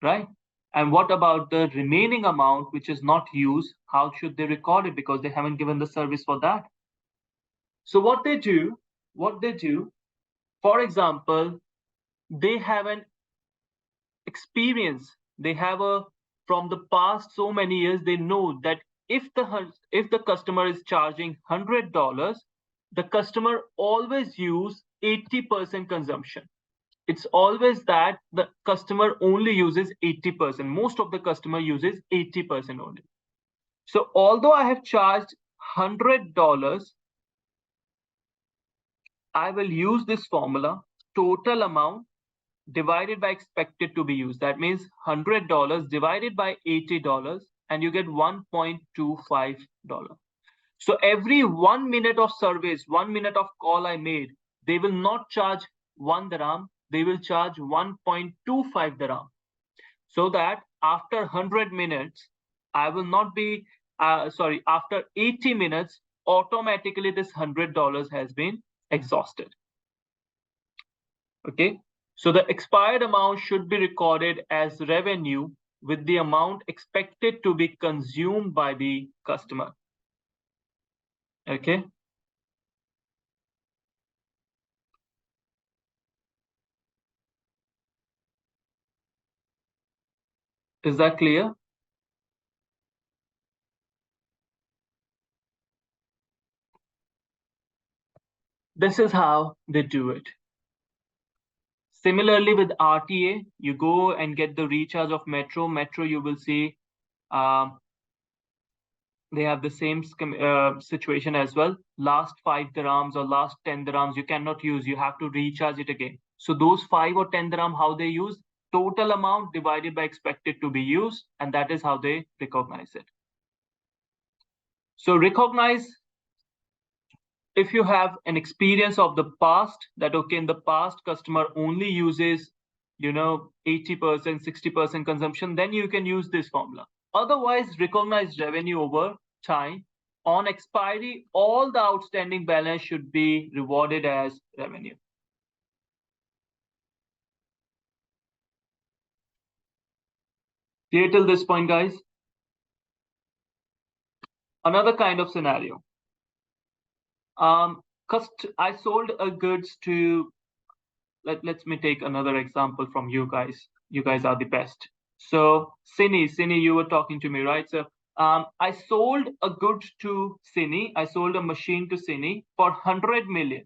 S1: right? And what about the remaining amount which is not used? How should they record it? Because they haven't given the service for that. So what they do, for example, they have an experience. They have a, from the past so many years, they know that if the customer is charging $100, the customer always use 80% consumption. It's always that the customer only uses 80%. Most of the customer uses 80% only. So although I have charged $100, I will use this formula, total amount divided by expected to be used. That means $100 divided by $80, and you get $1.25. So every 1 minute of service, 1 minute of call I made, they will not charge 1 dirham, they will charge 1.25 dirham. So that after 100 minutes, I will not be, after 80 minutes, automatically this $100 has been exhausted. Okay, so the expired amount should be recorded as revenue with the amount expected to be consumed by the customer. Okay. Is that clear? This is how they do it. Similarly with RTA, you go and get the recharge of Metro. Metro, you will see they have the same situation as well. Last 5 dirhams or last 10 dirhams you cannot use. You have to recharge it again. So those 5 or 10 dirham, how they use? Total amount divided by expected to be used, and that is how they recognize it. So recognize, if you have an experience of the past, that okay, in the past customer only uses 80%, 60% consumption, then you can use this formula. Otherwise, recognize revenue over time. On expiry, all the outstanding balance should be rewarded as revenue. Clear till this point, guys? Another kind of scenario. I sold a goods to, let me take another example from you guys. You guys are the best. So Cine, you were talking to me, right? So I sold a good to Cine. I sold a machine to Cine for 100 million.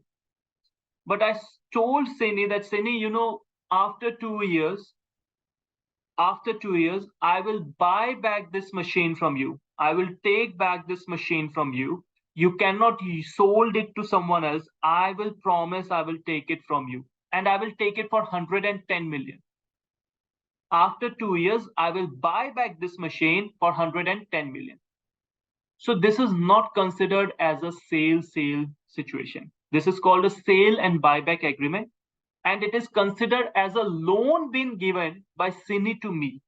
S1: But I told Cine that Cine, after 2 years, I will buy back this machine from you. I will take back this machine from you. You cannot sold it to someone else. I will promise I will take it from you. And I will take it for 110 million. After 2 years, I will buy back this machine for 110 million. So this is not considered as a sale situation. This is called a sale and buyback agreement. And it is considered as a loan being given by Cine to me.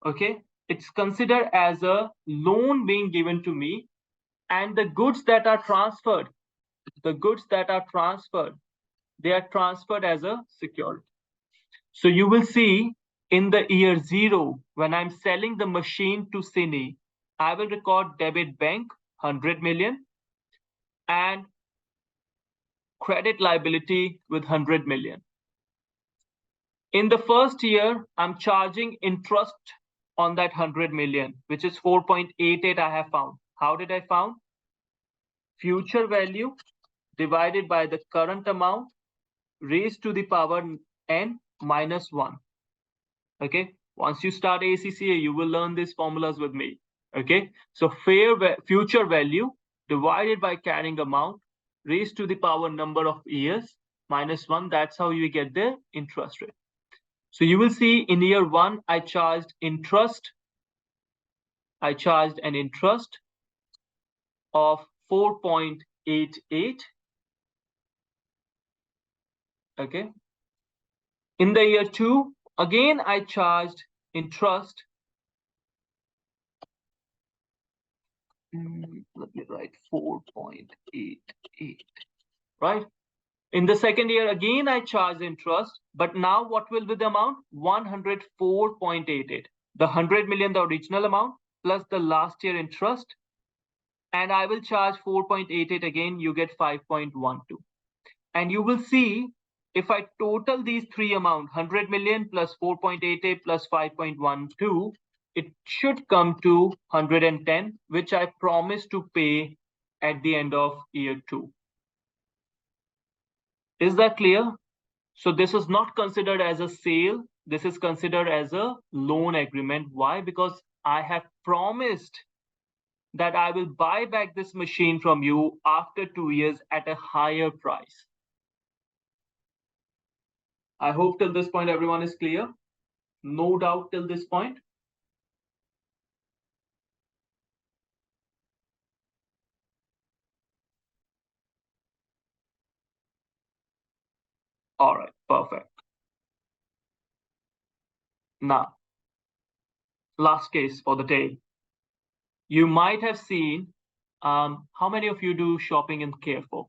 S1: Okay, it's considered as a loan being given to me, and the goods that are transferred, they are transferred as a security. So you will see in the year 0, when I'm selling the machine to Cine, I will record debit bank 100 million and credit liability with 100 million. In the first year, I'm charging interest on that 100 million, which is 4.88 I have found. How did I found? Future value divided by the current amount raised to the power n minus 1. Okay, once you start ACCA, you will learn these formulas with me. Okay, so future value divided by carrying amount raised to the power number of years minus 1. That's how you get the interest rate. So you will see in year 1, I charged interest. I charged an interest of 4.88. Okay. In the year 2, again, I charged interest. Let me write 4.88, right? In the second year, again, I charge interest, but now what will be the amount? 104.88. The 100 million, the original amount, plus the last year interest. And I will charge 4.88 again, you get 5.12. And you will see, if I total these three amounts, 100 million plus 4.88 plus 5.12, it should come to 110, which I promise to pay at the end of year 2. Is that clear? So this is not considered as a sale. This is considered as a loan agreement. Why? Because I have promised that I will buy back this machine from you after 2 years at a higher price. I hope till this point everyone is clear. No doubt till this point. All right, perfect. Now, last case for the day. You might have seen, how many of you do shopping in Carrefour?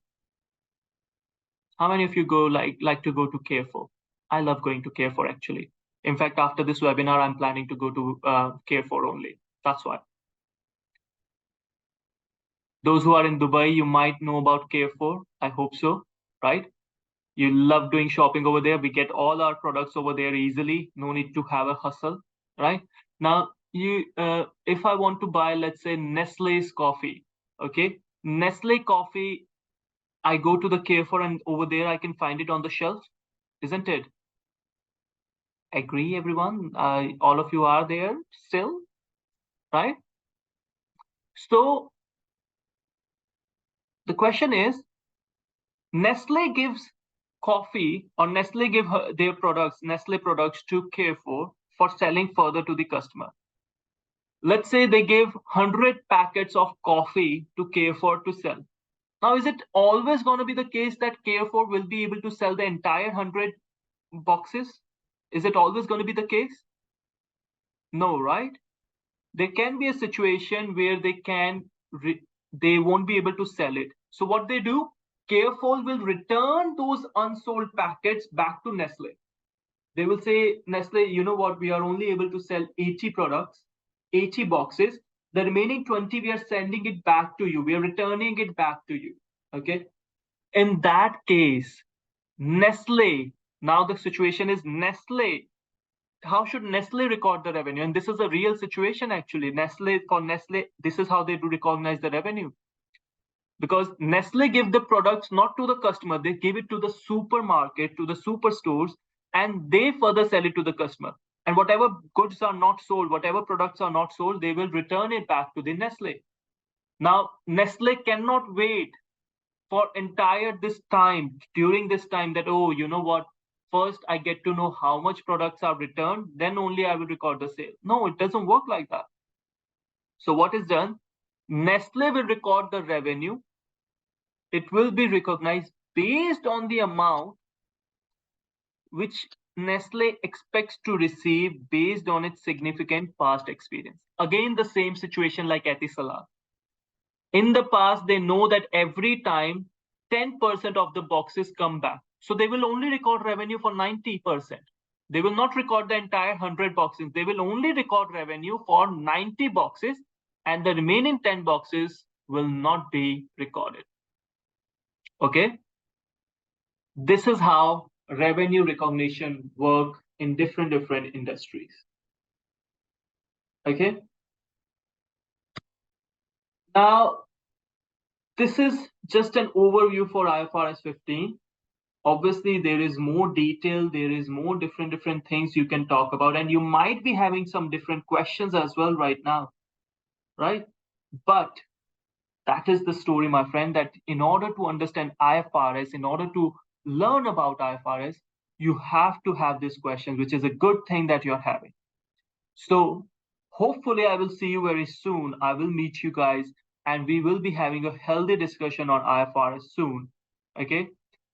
S1: How many of you go like to go to Carrefour? I love going to Carrefour actually. In fact, after this webinar, I'm planning to go to Carrefour only. That's why. Those who are in Dubai, you might know about Carrefour. I hope so, right? You love doing shopping over there. We get all our products over there easily. No need to have a hustle, right? Now, if I want to buy, let's say, Nestle's coffee, okay? Nestle coffee, I go to the Carrefour and over there I can find it on the shelf, isn't it? Agree, everyone? All of you are there still, right? So the question is, Nestle gives coffee or Nestle give their products, Nestle products to Carrefour for selling further to the customer. Let's say they give 100 packets of coffee to Carrefour to sell. Now, is it always going to be the case that Carrefour will be able to sell the entire 100 boxes? Is it always going to be the case? No, right? There can be a situation where they won't be able to sell it. So what they do, Carrefour will return those unsold packets back to Nestle. They will say, Nestle, you know what? We are only able to sell 80 products, 80 boxes. The remaining 20, we are sending it back to you. We are returning it back to you. Okay. In that case, Nestle, now the situation is Nestle. How should Nestle record the revenue? And this is a real situation actually. For Nestle, this is how they do recognize the revenue. Because Nestle give the products not to the customer, they give it to the supermarket, to the superstores, and they further sell it to the customer. And whatever goods are not sold, whatever products are not sold, they will return it back to the Nestle. Now, Nestle cannot wait for entire this time, during this time that, oh, you know what? First, I get to know how much products are returned, then only I will record the sale. No, it doesn't work like that. So what is done? Nestle will record the revenue. It will be recognized based on the amount which Nestle expects to receive based on its significant past experience. Again, the same situation like Etisalat. In the past, they know that every time 10% of the boxes come back. So they will only record revenue for 90%. They will not record the entire 100 boxes. They will only record revenue for 90 boxes, and the remaining 10 boxes will not be recorded. Okay? This is how revenue recognition work in different industries. Okay? Now, this is just an overview for IFRS 15. Obviously, there is more detail, there is more different things you can talk about, and you might be having some different questions as well right now, right? But that is the story, my friend, that in order to understand IFRS, in order to learn about IFRS, you have to have this question, which is a good thing that you're having. So hopefully I will see you very soon. I will meet you guys and we will be having a healthy discussion on IFRS soon. Okay.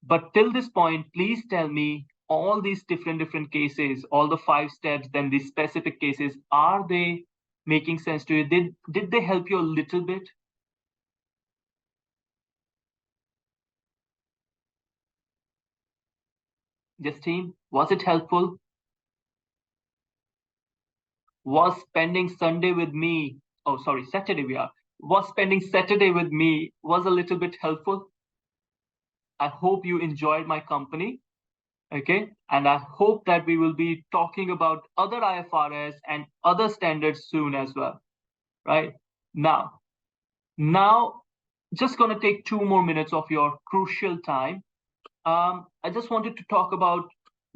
S1: But till this point, please tell me all these different cases, all the 5 steps, then these specific cases, are they making sense to you? Did they help you a little bit? Justine, was it helpful? Was spending Sunday with me, oh, sorry, Saturday was spending Saturday with me was a little bit helpful? I hope you enjoyed my company. Okay, and I hope that we will be talking about other IFRS and other standards soon as well, right? Now, now, just gonna take 2 more minutes of your crucial time. I just wanted to talk about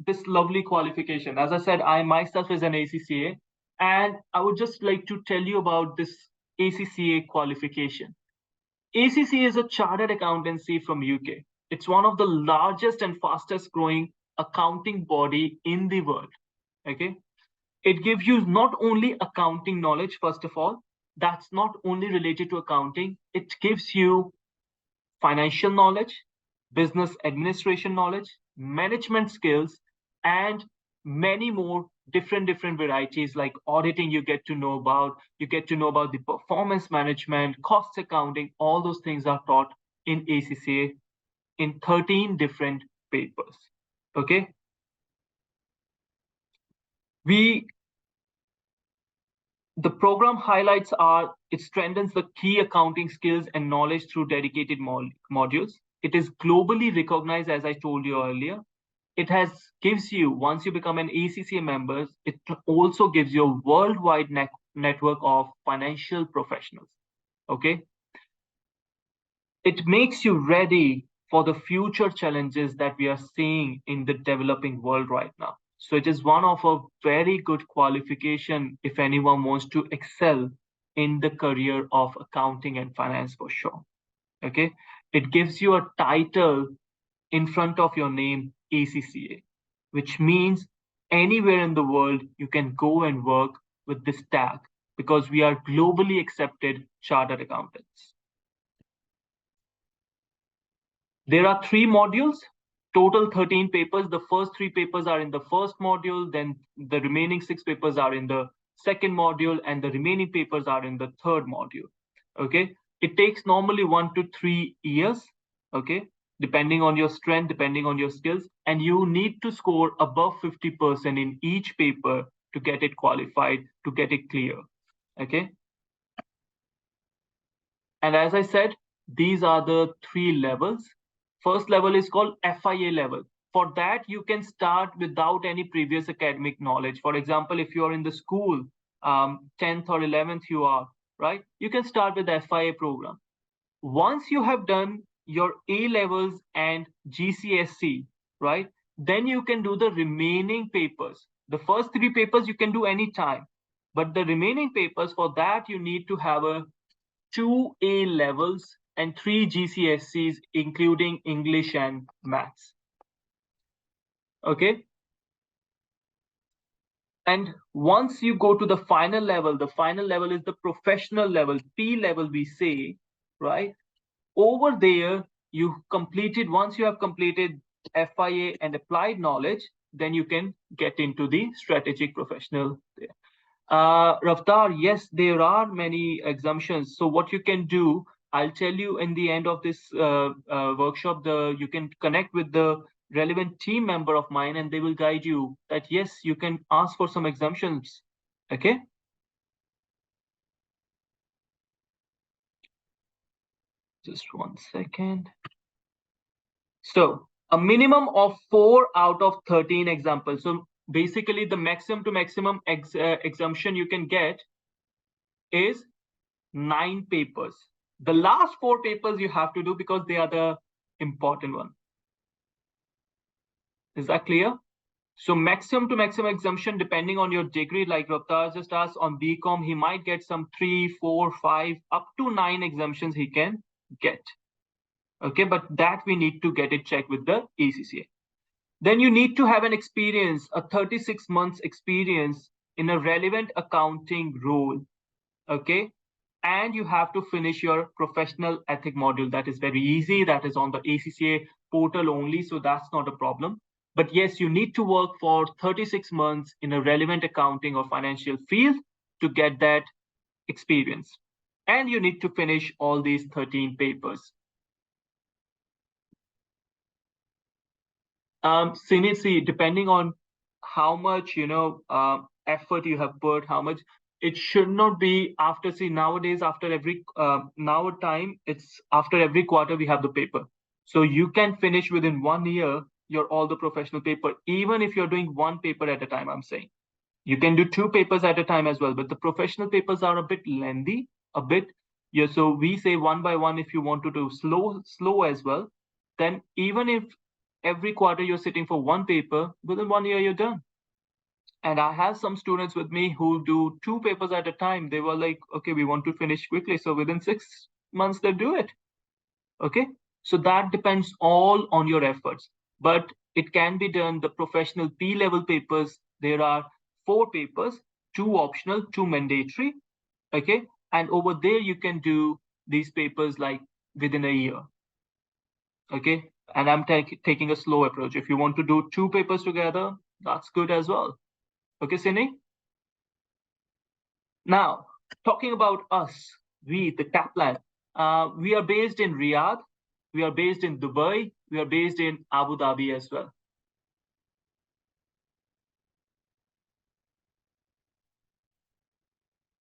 S1: this lovely qualification. As I said, I myself is an ACCA, and I would just like to tell you about this ACCA qualification. ACCA is a chartered accountancy from UK. It's one of the largest and fastest growing accounting body in the world. Okay, it gives you not only accounting knowledge, first of all, that's not only related to accounting, it gives you financial knowledge, business administration knowledge, management skills, and many more different varieties like auditing you get to know about the performance management, cost accounting, all those things are taught in ACCA in 13 different papers. Okay, we the program highlights are it strengthens the key accounting skills and knowledge through dedicated modules. It is globally recognized, as I told you earlier. It has gives you, once you become an ACCA member, it also gives you a worldwide network of financial professionals. Okay, it makes you ready for the future challenges that we are seeing in the developing world right now. So it is one of a very good qualification if anyone wants to excel in the career of accounting and finance for sure. Okay, it gives you a title in front of your name, ACCA, which means anywhere in the world you can go and work with this tag because we are globally accepted chartered accountants. There are 3 modules, total 13 papers. The first 3 papers are in the first module, then the remaining 6 papers are in the second module, and the remaining papers are in the third module. Okay, it takes normally 1 to 3 years. Okay, depending on your strength, depending on your skills, and you need to score above 50% in each paper to get it qualified, to get it clear. Okay, and as I said, these are the 3 levels. First level is called FIA level. For that, you can start without any previous academic knowledge. For example, if you're in the school, 10th or 11th, you are, right? You can start with the FIA program. Once you have done your A levels and GCSE, right? Then you can do the remaining papers. The first 3 papers you can do anytime, but the remaining papers, for that, you need to have a 2 A levels and 3 GCSEs, including English and maths. Okay. And once you go to the final level is the professional level, P level, we say, right? Over there, once you have completed FIA and applied knowledge, then you can get into the strategic professional there. Raftar, yes, there are many exemptions. So what you can do, I'll tell you in the end of this workshop, you can connect with the relevant team member of mine and they will guide you that, yes, you can ask for some exemptions. Okay. Just 1 second. So a minimum of 4 out of 13 examples. So basically the maximum to maximum exemption you can get is 9 papers. The last 4 papers you have to do because they are the important one. Is that clear? So maximum to maximum exemption, depending on your degree, like Raftar just asked on BCom, he might get some 3, 4, 5, up to 9 exemptions he can get. Okay, but that we need to get it checked with the ACCA. Then you need to have an experience, a 36 months experience in a relevant accounting role. Okay, and you have to finish your professional ethic module. That is very easy. That is on the ACCA portal only, so that's not a problem. But yes, you need to work for 36 months in a relevant accounting or financial field to get that experience. And you need to finish all these 13 papers. See, depending on how much, effort you have put, how much, it should not be after, see, nowadays, after every, it's after every quarter we have the paper. So you can finish within 1 year your all the professional paper, even if you're doing one paper at a time, I'm saying. You can do two papers at a time as well, but the professional papers are a bit lengthy, a bit. Yeah, so we say one by one if you want to do slow as well. Then even if every quarter you're sitting for one paper, within 1 year you're done. And I have some students with me who do two papers at a time. They were like, okay, we want to finish quickly. So within 6 months, they do it. Okay. So that depends all on your efforts. But it can be done. The professional P level papers, there are 4 papers, 2 optional, 2 mandatory. Okay. And over there, you can do these papers like within a year. Okay. And I'm taking a slow approach. If you want to do 2 papers together, that's good as well. Okay, Sini? Now, talking about us, we, the Kaplan, we are based in Riyadh, we are based in Dubai, we are based in Abu Dhabi as well.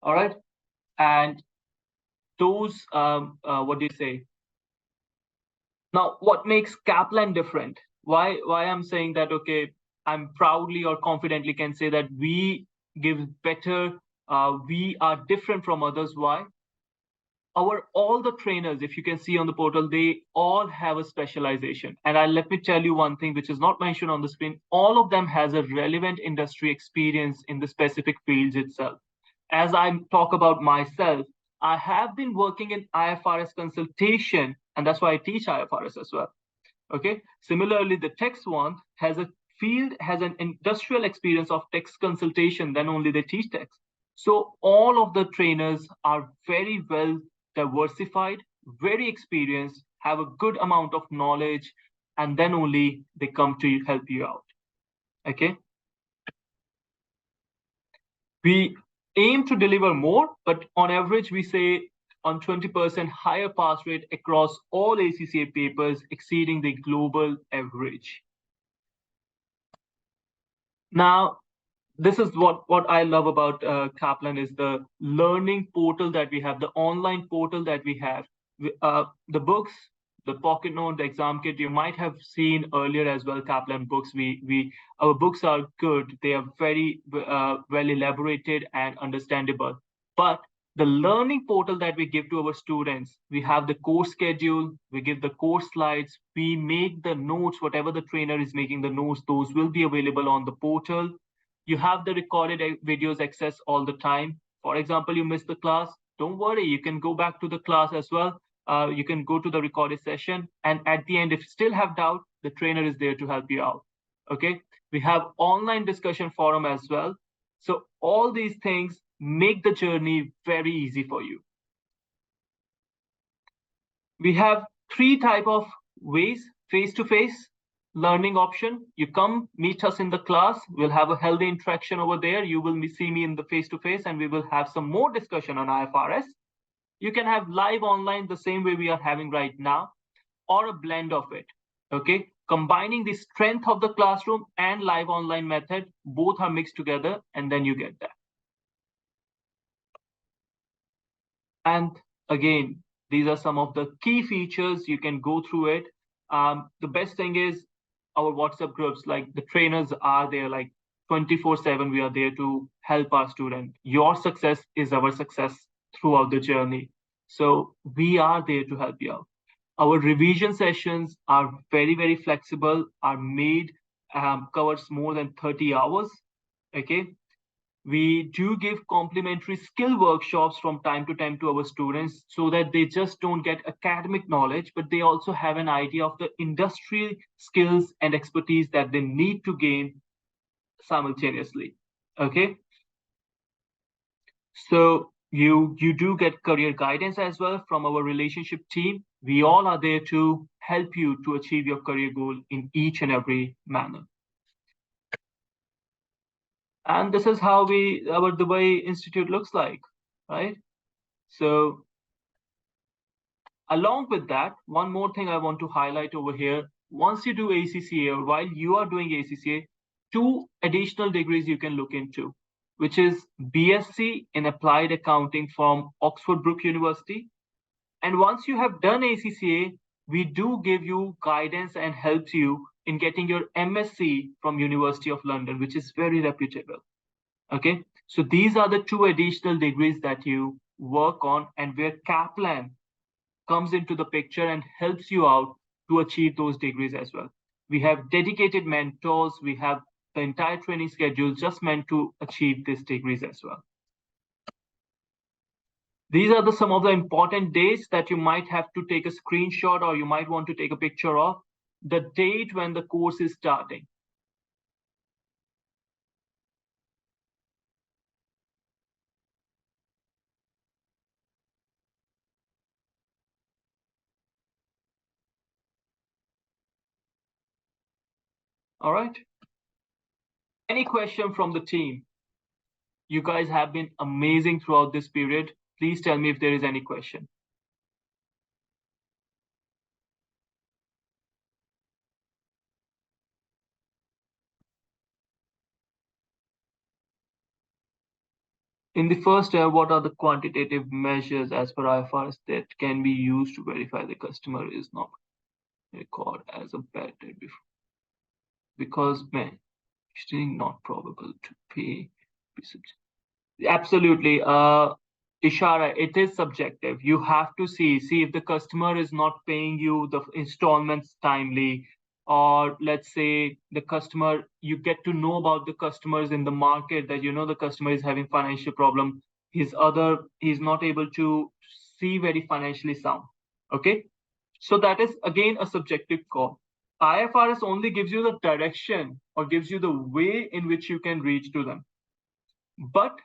S1: All right. And those, what do you say? Now, what makes Kaplan different? Why I'm saying that, okay, I'm proudly or confidently can say that we give better, we are different from others. Why? Our all the trainers, if you can see on the portal, they all have a specialization. And let me tell you one thing which is not mentioned on the screen. All of them has a relevant industry experience in the specific fields itself. As I talk about myself, I have been working in IFRS consultation, and that's why I teach IFRS as well. Okay. Similarly, the text one has an industrial experience of text consultation, then only they teach text. So all of the trainers are very well diversified, very experienced, have a good amount of knowledge, and then only they come to help you out. Okay. We aim to deliver more, but on average, we say on 20% higher pass rate across all ACCA papers, exceeding the global average. Now, this is what I love about Kaplan is the learning portal that we have, the online portal that we have. The books, the pocket note, the exam kit, you might have seen earlier as well, Kaplan books. Our books are good. They are very well elaborated and understandable. But the learning portal that we give to our students, we have the course schedule, we give the course slides, we make the notes, whatever the trainer is making the notes, those will be available on the portal. You have the recorded videos access all the time. For example, you missed the class, don't worry, you can go back to the class as well. You can go to the recorded session, and at the end, if you still have doubt, the trainer is there to help you out. Okay. We have online discussion forum as well. So all these things make the journey very easy for you. We have 3 type of ways: face-to-face learning option. You come meet us in the class, we'll have a healthy interaction over there. You will see me in the face-to-face, and we will have some more discussion on IFRS. You can have live online the same way we are having right now, or a blend of it. Okay, combining the strength of the classroom and live online method, both are mixed together, and then you get that. And again, these are some of the key features. You can go through it. The best thing is our WhatsApp groups, like the trainers are there like 24/7. We are there to help our student. Your success is our success throughout the journey. So we are there to help you out. Our revision sessions are very, very flexible, are made, covers more than 30 hours. Okay. We do give complimentary skill workshops from time to time to our students so that they just don't get academic knowledge, but they also have an idea of the industry skills and expertise that they need to gain simultaneously. Okay. So you do get career guidance as well from our relationship team. We all are there to help you to achieve your career goal in each and every manner. And this is how our Dubai Institute looks like, right? So along with that, one more thing I want to highlight over here. Once you do ACCA, or while you are doing ACCA, 2 additional degrees you can look into, which is BSc in Applied Accounting from Oxford Brook University. And once you have done ACCA, we do give you guidance and helps you in getting your MSc from University of London, which is very reputable. Okay, so these are the two additional degrees that you work on, and where Kaplan comes into the picture and helps you out to achieve those degrees as well. We have dedicated mentors, we have the entire training schedule just meant to achieve these degrees as well. These are some of the important dates that you might have to take a screenshot, or you might want to take a picture of. The date when the course is starting. All right. Any question from the team? You guys have been amazing throughout this period. Please tell me if there is any question. In the first step, what are the quantitative measures as per IFRS that can be used to verify the customer is not recorded as a bad debt before? Because, man, still not probable to pay. Absolutely. Ishara, it is subjective. You have to see if the customer is not paying you the installments timely, or let's say the customer, you get to know about the customers in the market that the customer is having financial problem. He's not able to see very financially sound. Okay. So that is again a subjective call. IFRS only gives you the direction or gives you the way in which you can reach to them. But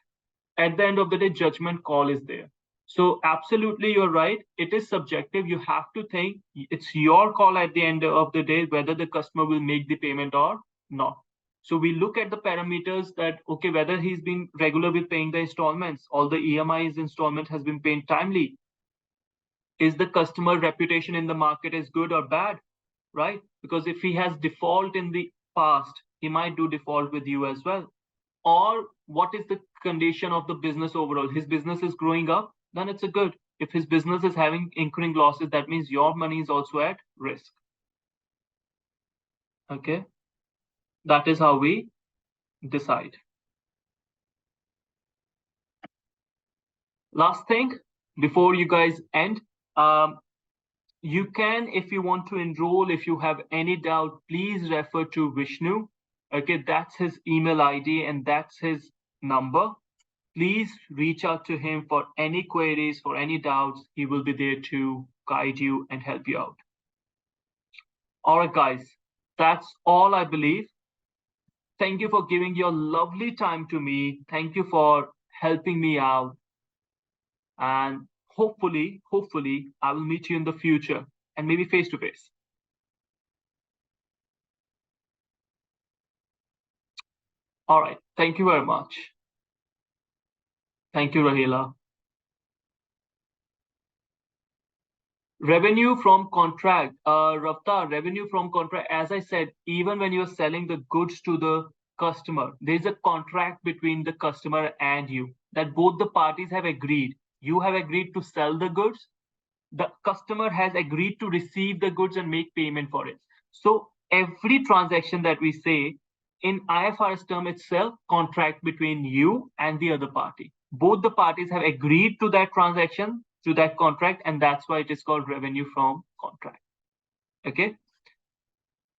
S1: at the end of the day, judgment call is there. So absolutely, you're right. It is subjective. You have to think it's your call at the end of the day whether the customer will make the payment or not. So we look at the parameters that, okay, whether he's been regular with paying the installments, all the EMIs installment has been paid timely. Is the customer reputation in the market is good or bad, right? Because if he has default in the past, he might do default with you as well. Or what is the condition of the business overall? His business is growing up, then it's a good. If his business is having incurring losses, that means your money is also at risk. Okay, that is how we decide. Last thing before you guys end, you can, if you want to enroll, if you have any doubt, please refer to Vishnu. Okay, that's his email ID and that's his number. Please reach out to him for any queries, for any doubts. He will be there to guide you and help you out. All right, guys, that's all I believe. Thank you for giving your lovely time to me. Thank you for helping me out. And hopefully, I will meet you in the future and maybe face to face. All right. Thank you very much. Thank you, Rahila. Revenue from contract, Rafta, revenue from contract, as I said, even when you're selling the goods to the customer, there's a contract between the customer and you that both the parties have agreed. You have agreed to sell the goods. The customer has agreed to receive the goods and make payment for it. So every transaction that we say in IFRS term itself, contract between you and the other party. Both the parties have agreed to that transaction, to that contract, and that's why it is called revenue from contract. Okay.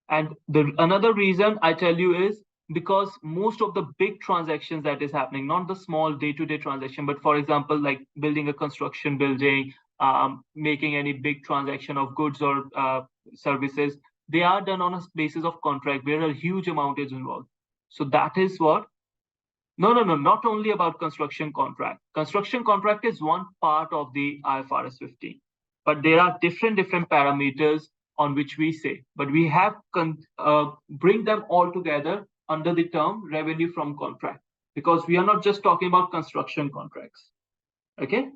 S1: And the another reason I tell you is because most of the big transactions that is happening, not the small day-to-day transaction, but for example, like building a construction building, making any big transaction of goods or services, they are done on a basis of contract where a huge amount is involved. So that is what. No, not only about construction contract. Construction contract is one part of the IFRS 15, but there are different parameters on which we say, but we have bring them all together under the term revenue from contract, because we are not just talking about construction contracts. Okay.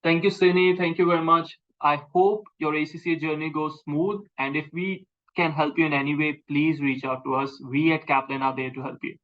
S1: Thank you, Sini. Thank you very much. I hope your ACCA journey goes smooth. And if we can help you in any way, please reach out to us. We at Kaplan are there to help you.